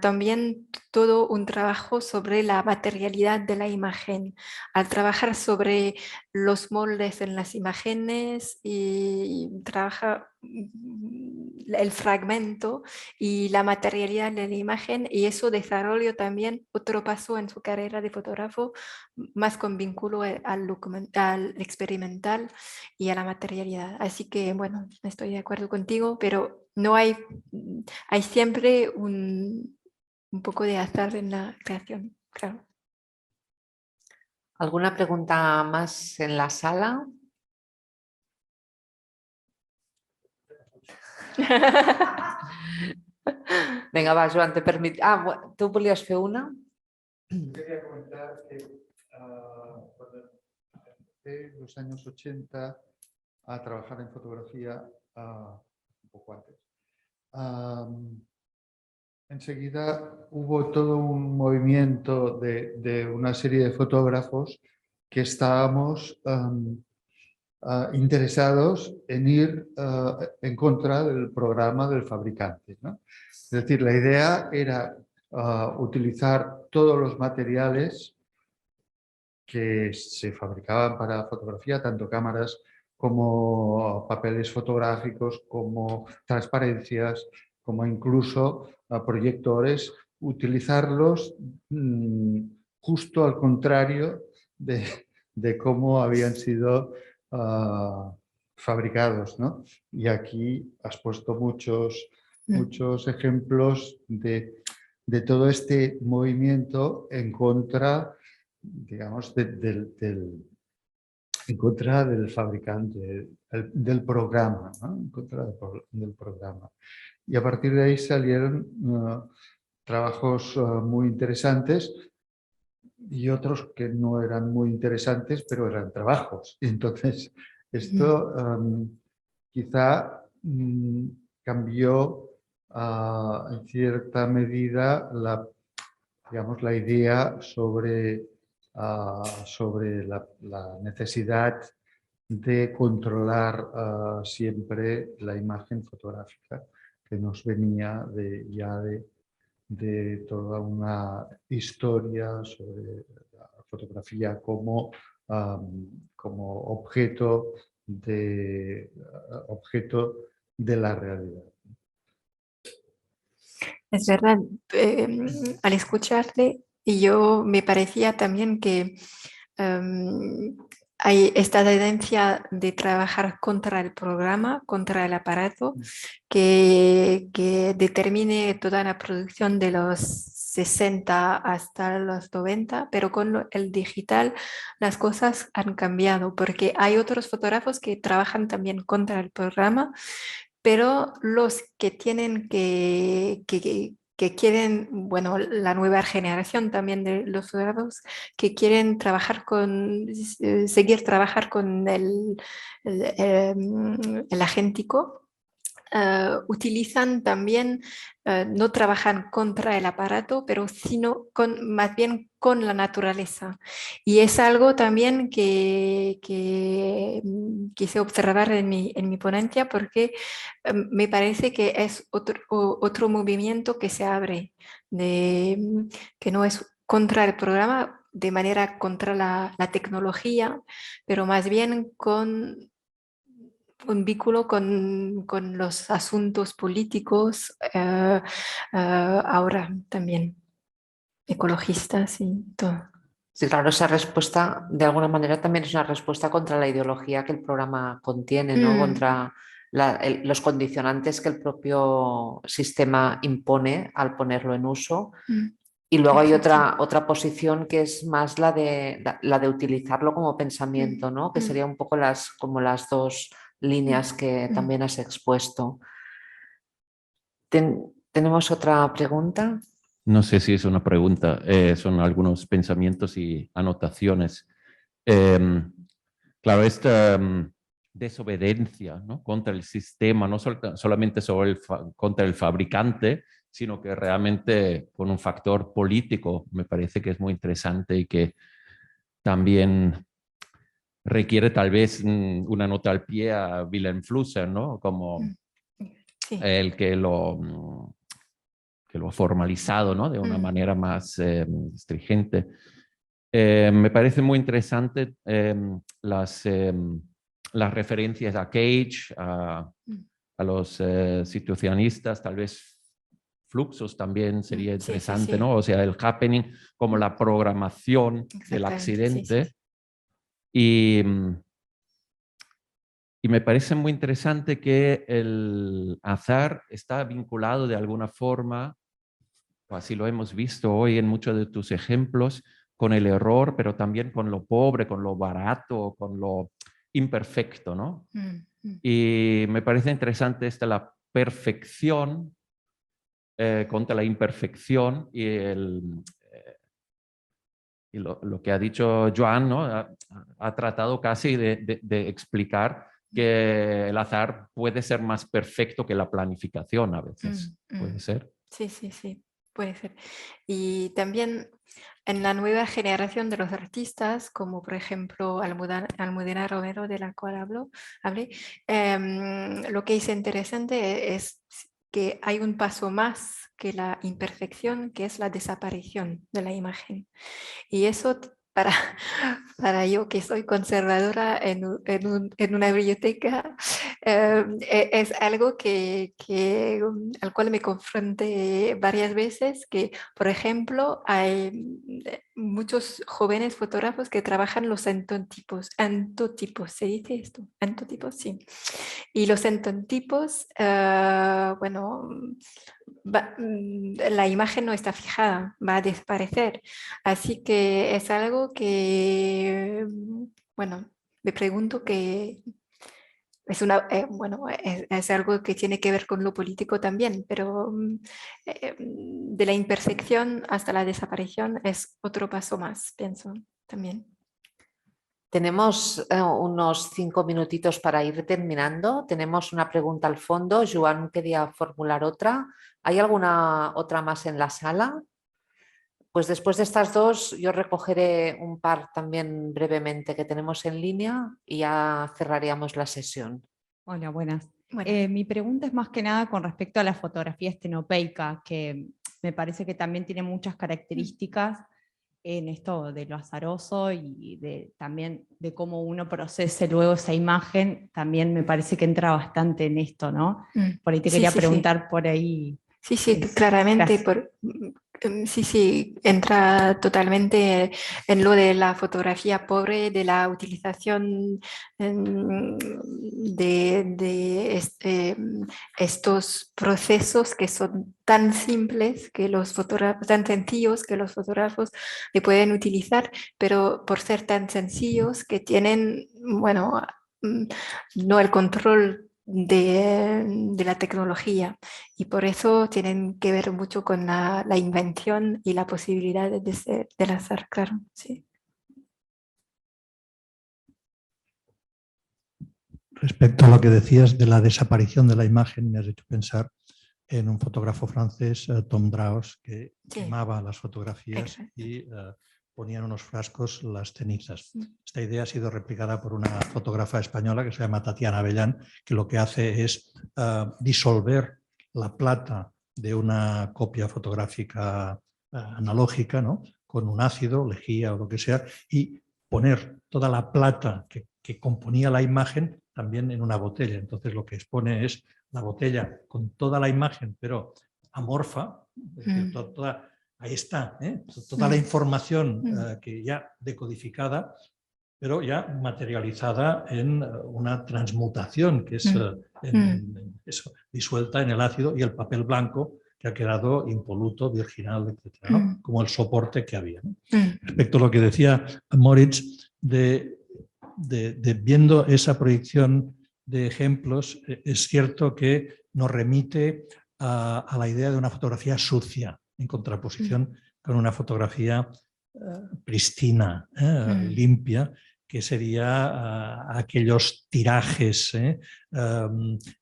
también todo un trabajo sobre la materialidad de la imagen. Al trabajar sobre los moldes en las imágenes y trabaja el fragmento y la materialidad de la imagen, y eso desarrolló también otro paso en su carrera de fotógrafo, más con vínculo al experimental y a la materialidad. Así que bueno, estoy de acuerdo contigo, pero no hay siempre un poco de azar en la creación, claro. ¿Alguna pregunta más en la sala? Venga, va, Joan, te permito. ¿tú volías fer una? Quería comentar que cuando empecé en los años 80 a trabajar en fotografía, un poco antes, enseguida hubo todo un movimiento de una serie de fotógrafos que estábamos interesados en ir en contra del programa del fabricante, ¿no? Es decir, la idea era utilizar todos los materiales que se fabricaban para fotografía, tanto cámaras como papeles fotográficos, como transparencias, como incluso proyectores, utilizarlos justo al contrario de cómo habían sido fabricados, ¿no? Y aquí has puesto muchos ejemplos de todo este movimiento en contra, digamos, en contra del fabricante, del programa, ¿no? En contra del programa. Y a partir de ahí salieron trabajos muy interesantes y otros que no eran muy interesantes, pero eran trabajos. Y entonces, esto quizá cambió en cierta medida digamos, la idea sobre la necesidad de controlar siempre la imagen fotográfica, que nos venía de toda una historia sobre la fotografía como objeto de la realidad. Es verdad, al escucharle, yo me parecía también que hay esta tendencia de trabajar contra el programa, contra el aparato, que determine toda la producción de los 60 hasta los 90, pero con el digital las cosas han cambiado, porque hay otros fotógrafos que trabajan también contra el programa, pero los que tienen que quieren, bueno, la nueva generación también de los fotógrafos que quieren trabajar seguir trabajar con el agéntico, utilizan también, no trabajan contra el aparato, pero sino más bien con la naturaleza. Y es algo también que quise observar en mi ponencia, porque me parece que es otro movimiento que se abre, que no es contra el programa de manera contra la tecnología, pero más bien con un vínculo con los asuntos políticos, ahora también, ecologistas y todo. Sí, claro, esa respuesta de alguna manera también es una respuesta contra la ideología que el programa contiene, ¿no? Contra los condicionantes que el propio sistema impone al ponerlo en uso. Y luego hay otra posición que es más la de utilizarlo como pensamiento, ¿no? Que sería un poco como las dos líneas que también has expuesto. ¿Tenemos otra pregunta? No sé si es una pregunta, son algunos pensamientos y anotaciones. Claro, esta desobediencia, ¿no?, contra el sistema, no solamente contra el fabricante, sino que realmente con un factor político, me parece que es muy interesante y que también requiere tal vez una nota al pie a Willem Flusser, ¿no?, como el que lo ha formalizado, ¿no?, de una manera más stringente. Me parece muy interesante las referencias a Cage, a los situacionistas, tal vez Fluxus también sería interesante, ¿no? O sea, el happening como la programación del accidente. Y me parece muy interesante que el azar está vinculado de alguna forma, o así lo hemos visto hoy en muchos de tus ejemplos, con el error, pero también con lo pobre, con lo barato, con lo imperfecto, ¿no? Y me parece interesante la perfección contra la imperfección y lo que ha dicho Joan, ¿no? Ha tratado casi de explicar que el azar puede ser más perfecto que la planificación a veces. ¿Puede ser? Sí, puede ser. Y también en la nueva generación de los artistas, como por ejemplo Almudena Romero, de la cual hablé, lo que es interesante es que hay un paso más que la imperfección, que es la desaparición de la imagen. Y eso para yo que soy conservadora en una biblioteca, es algo al cual me confronté varias veces, que por ejemplo hay muchos jóvenes fotógrafos que trabajan los antotipos, ¿se dice esto? Antotipos, sí. Y los antotipos, bueno, la imagen no está fijada, va a desaparecer. Así que es algo que, bueno, me pregunto que es algo que tiene que ver con lo político también, pero de la imperfección hasta la desaparición es otro paso más, pienso también. Tenemos unos 5 minutitos para ir terminando. Tenemos una pregunta al fondo. Joan quería formular otra. ¿Hay alguna otra más en la sala? Pues después de estas dos yo recogeré un par también brevemente que tenemos en línea y ya cerraríamos la sesión. Hola, buenas. Bueno, Mi pregunta es más que nada con respecto a la fotografía estenopeica, que me parece que también tiene muchas características en esto de lo azaroso y también de cómo uno procese luego esa imagen, también me parece que entra bastante en esto, ¿no? Por ahí te sí, quería sí, sí. preguntar por ahí. Sí, sí, claramente. Sí, sí, entra totalmente en lo de la fotografía pobre, de la utilización de estos procesos que son tan simples que los fotógrafos, tan sencillos que los fotógrafos le pueden utilizar, pero por ser tan sencillos que tienen, bueno, no el control de la tecnología, y por eso tienen que ver mucho con la invención y la posibilidad del azar, claro. Sí. Respecto a lo que decías de la desaparición de la imagen, me has hecho pensar en un fotógrafo francés, Tom Draos, que Sí. quemaba las fotografías Exacto. y ponía en unos frascos las cenizas. Esta idea ha sido replicada por una fotógrafa española que se llama Tatiana Avellán, que lo que hace es disolver la plata de una copia fotográfica analógica, ¿no?, con un ácido, lejía o lo que sea, y poner toda la plata que componía la imagen también en una botella. Entonces lo que expone es la botella con toda la imagen, pero amorfa, es decir, ahí está, toda la información que ya decodificada, pero ya materializada en una transmutación que es eso, disuelta en el ácido, y el papel blanco que ha quedado impoluto, virginal, etcétera, ¿no?, como el soporte que había, ¿no? Respecto a lo que decía Moritz, viendo esa proyección de ejemplos, es cierto que nos remite a la idea de una fotografía sucia, en contraposición con una fotografía pristina, limpia, que sería aquellos tirajes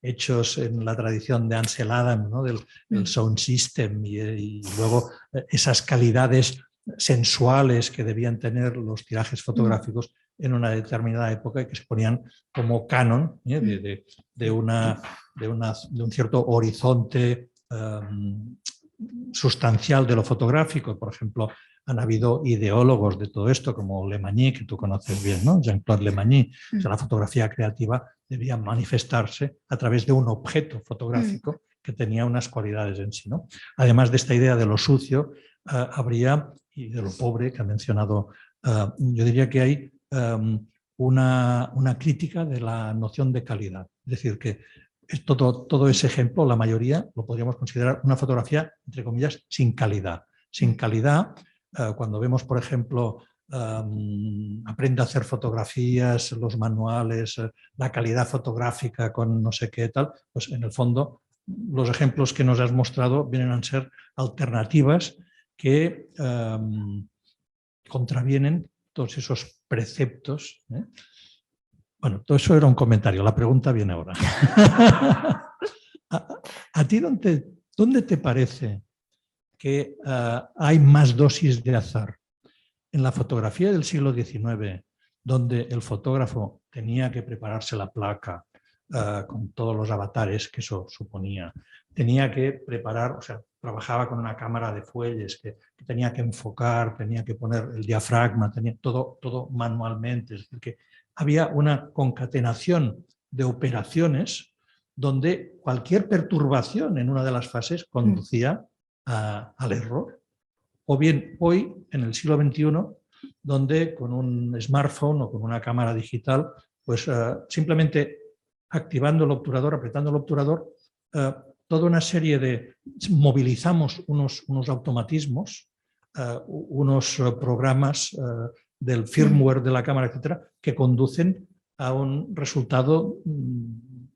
hechos en la tradición de Ansel Adams, ¿no?, del sound system, y luego esas calidades sensuales que debían tener los tirajes fotográficos en una determinada época y que se ponían como canon de un cierto horizonte sustancial de lo fotográfico. Por ejemplo, han habido ideólogos de todo esto, como Lemagny, que tú conoces bien, ¿no?, Jean-Claude Lemagny. O sea, la fotografía creativa debía manifestarse a través de un objeto fotográfico que tenía unas cualidades en sí, ¿no? Además de esta idea de lo sucio, habría, y de lo pobre que ha mencionado, yo diría que hay una crítica de la noción de calidad. Es decir, que todo ese ejemplo, la mayoría, lo podríamos considerar una fotografía, entre comillas, sin calidad. Sin calidad, cuando vemos, por ejemplo, Aprende a hacer fotografías, los manuales, la calidad fotográfica con no sé qué tal, pues en el fondo los ejemplos que nos has mostrado vienen a ser alternativas que contravienen todos esos preceptos. Bueno, todo eso era un comentario, la pregunta viene ahora. ¿A ti dónde te parece que hay más dosis de azar? ¿En la fotografía del siglo XIX, donde el fotógrafo tenía que prepararse la placa con todos los avatares que eso suponía, tenía que preparar, o sea, trabajaba con una cámara de fuelles que tenía que enfocar, tenía que poner el diafragma, tenía todo manualmente, es decir, que había una concatenación de operaciones donde cualquier perturbación en una de las fases conducía al error? O bien hoy, en el siglo XXI, donde con un smartphone o con una cámara digital, pues simplemente activando el obturador, apretando el obturador, toda una serie movilizamos unos automatismos, unos programas del firmware de la cámara, etcétera, que conducen a un resultado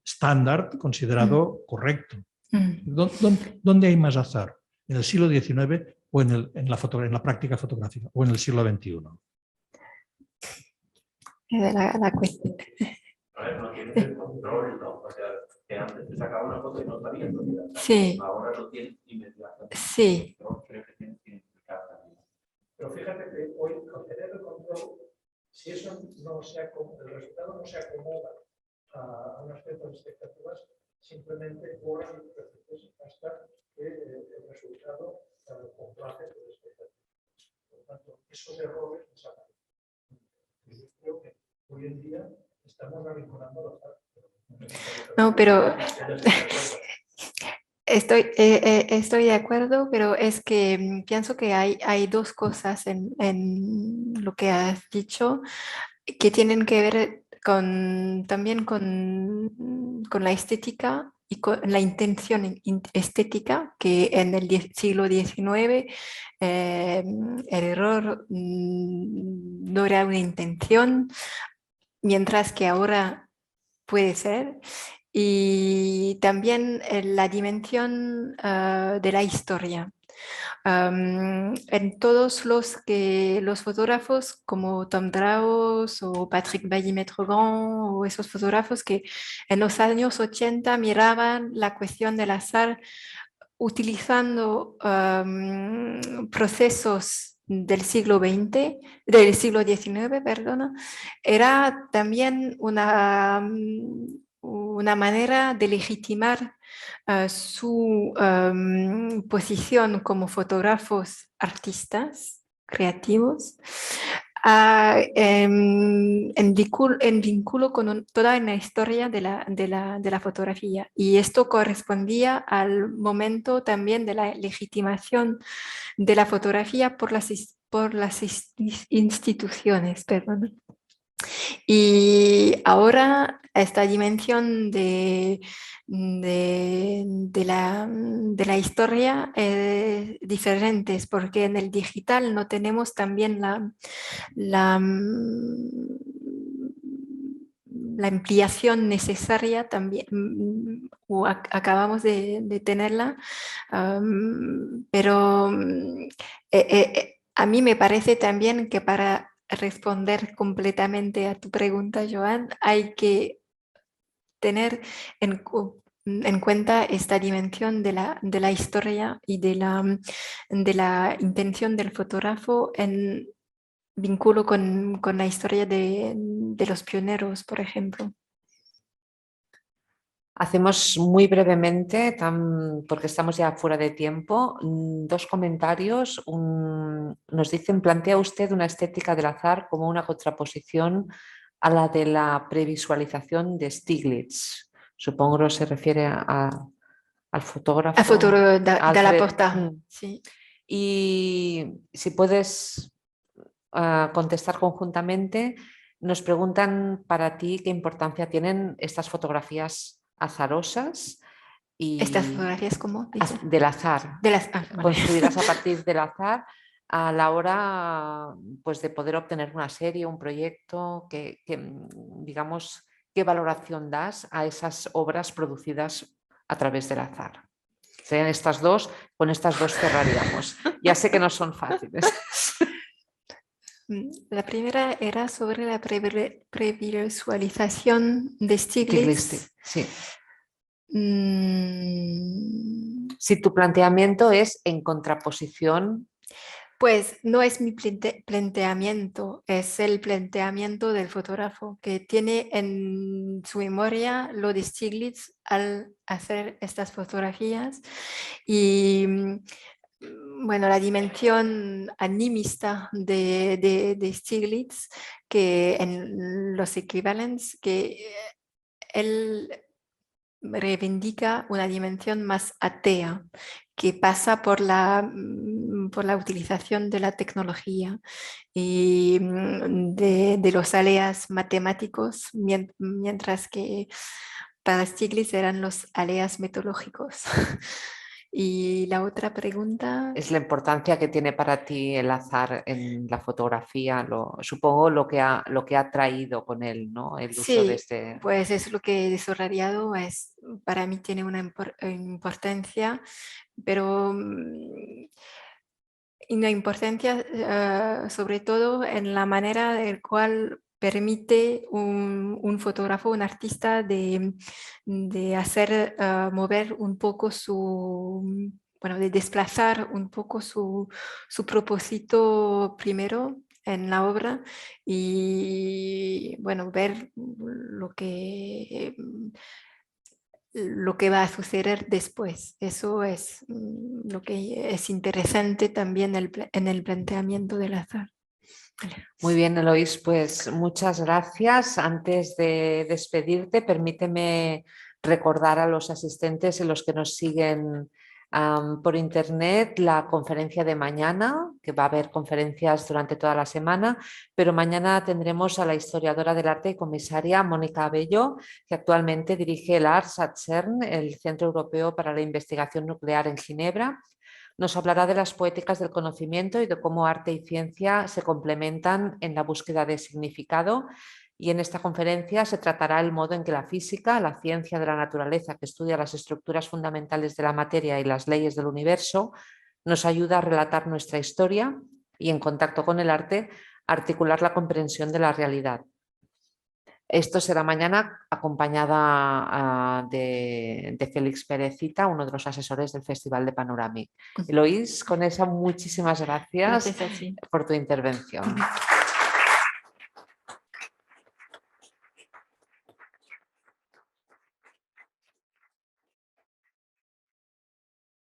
estándar considerado correcto. ¿Dónde hay más azar? ¿En el siglo XIX o en la práctica fotográfica, o en el siglo XXI? La cuestión. A ver, no tienes el control, ¿no? O sea, que antes te sacaba una foto y no sabías lo que era. Sí. Ahora lo tienes inmediatamente. Sí. Yo creo que tienes que identificar también. Pero fíjate que hoy, al tener el control, si eso el resultado no se acomoda a unas ciertas expectativas, simplemente horas y veces hasta que el resultado complace tu expectativa. Por lo tanto, esos errores desaparecen. Yo creo que hoy en día estamos arrinconando los datos. No, pero estoy de acuerdo, pero es que pienso que hay dos cosas en lo que has dicho que tienen que ver también con la estética y con la intención estética, que en el siglo XIX el error no era una intención, mientras que ahora puede ser. Y también la dimensión de la historia. En todos los fotógrafos como Tom Draus o Patrick Bailly-Metrogan o esos fotógrafos que en los años 80 miraban la cuestión del azar utilizando procesos del siglo XIX, perdona, era también una manera de legitimar su posición como fotógrafos artistas creativos en vínculo con toda una historia de la fotografía. Y esto correspondía al momento también de la legitimación de la fotografía por las instituciones. Perdón. Y ahora esta dimensión de la historia es diferente, porque en el digital no tenemos también la ampliación necesaria también, o acabamos de tenerla, pero a mí me parece también que para responder completamente a tu pregunta, Joan, hay que tener en cuenta esta dimensión de la historia y de la intención del fotógrafo en vínculo con la historia de los pioneros, por ejemplo. Hacemos muy brevemente, porque estamos ya fuera de tiempo, dos comentarios. Nos dicen, plantea usted una estética del azar como una contraposición a la de la previsualización de Stiglitz. Supongo que se refiere al fotógrafo. Al fotógrafo de la portada, sí. Y si puedes contestar conjuntamente, nos preguntan para ti qué importancia tienen estas fotografías azarosas y estas fotografías como del azar, vale. construidas a partir del azar a la hora pues, de poder obtener una serie, un proyecto, digamos, ¿qué valoración das a esas obras producidas a través del azar? Serían estas dos, con estas dos cerraríamos. Ya sé que no son fáciles. La primera era sobre la previsualización de Stiglitz. Sí. Si tu planteamiento es en contraposición. Pues no es mi planteamiento, es el planteamiento del fotógrafo que tiene en su memoria lo de Stiglitz al hacer estas fotografías y bueno, la dimensión animista de Stiglitz, que en los equivalentes, que él reivindica una dimensión más atea, que pasa por la utilización de la tecnología y de los alias matemáticos, mientras que para Stiglitz eran los alias metodológicos. Y la otra pregunta es la importancia que tiene para ti el azar en la fotografía, supongo lo que ha traído con él, ¿no? El uso de este. Pues es lo que he desarrollado, para mí tiene una importancia, pero una importancia sobre todo en la manera en la cual permite un fotógrafo, un artista de hacer mover un poco de desplazar un poco su propósito primero en la obra y bueno, ver lo que lo que va a suceder después. Eso es lo que es interesante también en el planteamiento del azar. Muy bien, Eloís, pues muchas gracias. Antes de despedirte, permíteme recordar a los asistentes y los que nos siguen por internet la conferencia de mañana, que va a haber conferencias durante toda la semana, pero mañana tendremos a la historiadora del arte y comisaria Mónica Abello, que actualmente dirige el ARS at CERN, el Centro Europeo para la Investigación Nuclear en Ginebra. Nos hablará de las poéticas del conocimiento y de cómo arte y ciencia se complementan en la búsqueda de significado. Y en esta conferencia se tratará el modo en que la física, la ciencia de la naturaleza que estudia las estructuras fundamentales de la materia y las leyes del universo, nos ayuda a relatar nuestra historia y, en contacto con el arte, articular la comprensión de la realidad. Esto será mañana acompañada de Félix Pérezita, uno de los asesores del Festival de Panoramic. Eloís, con eso muchísimas gracias Gracias a ti. por tu intervención.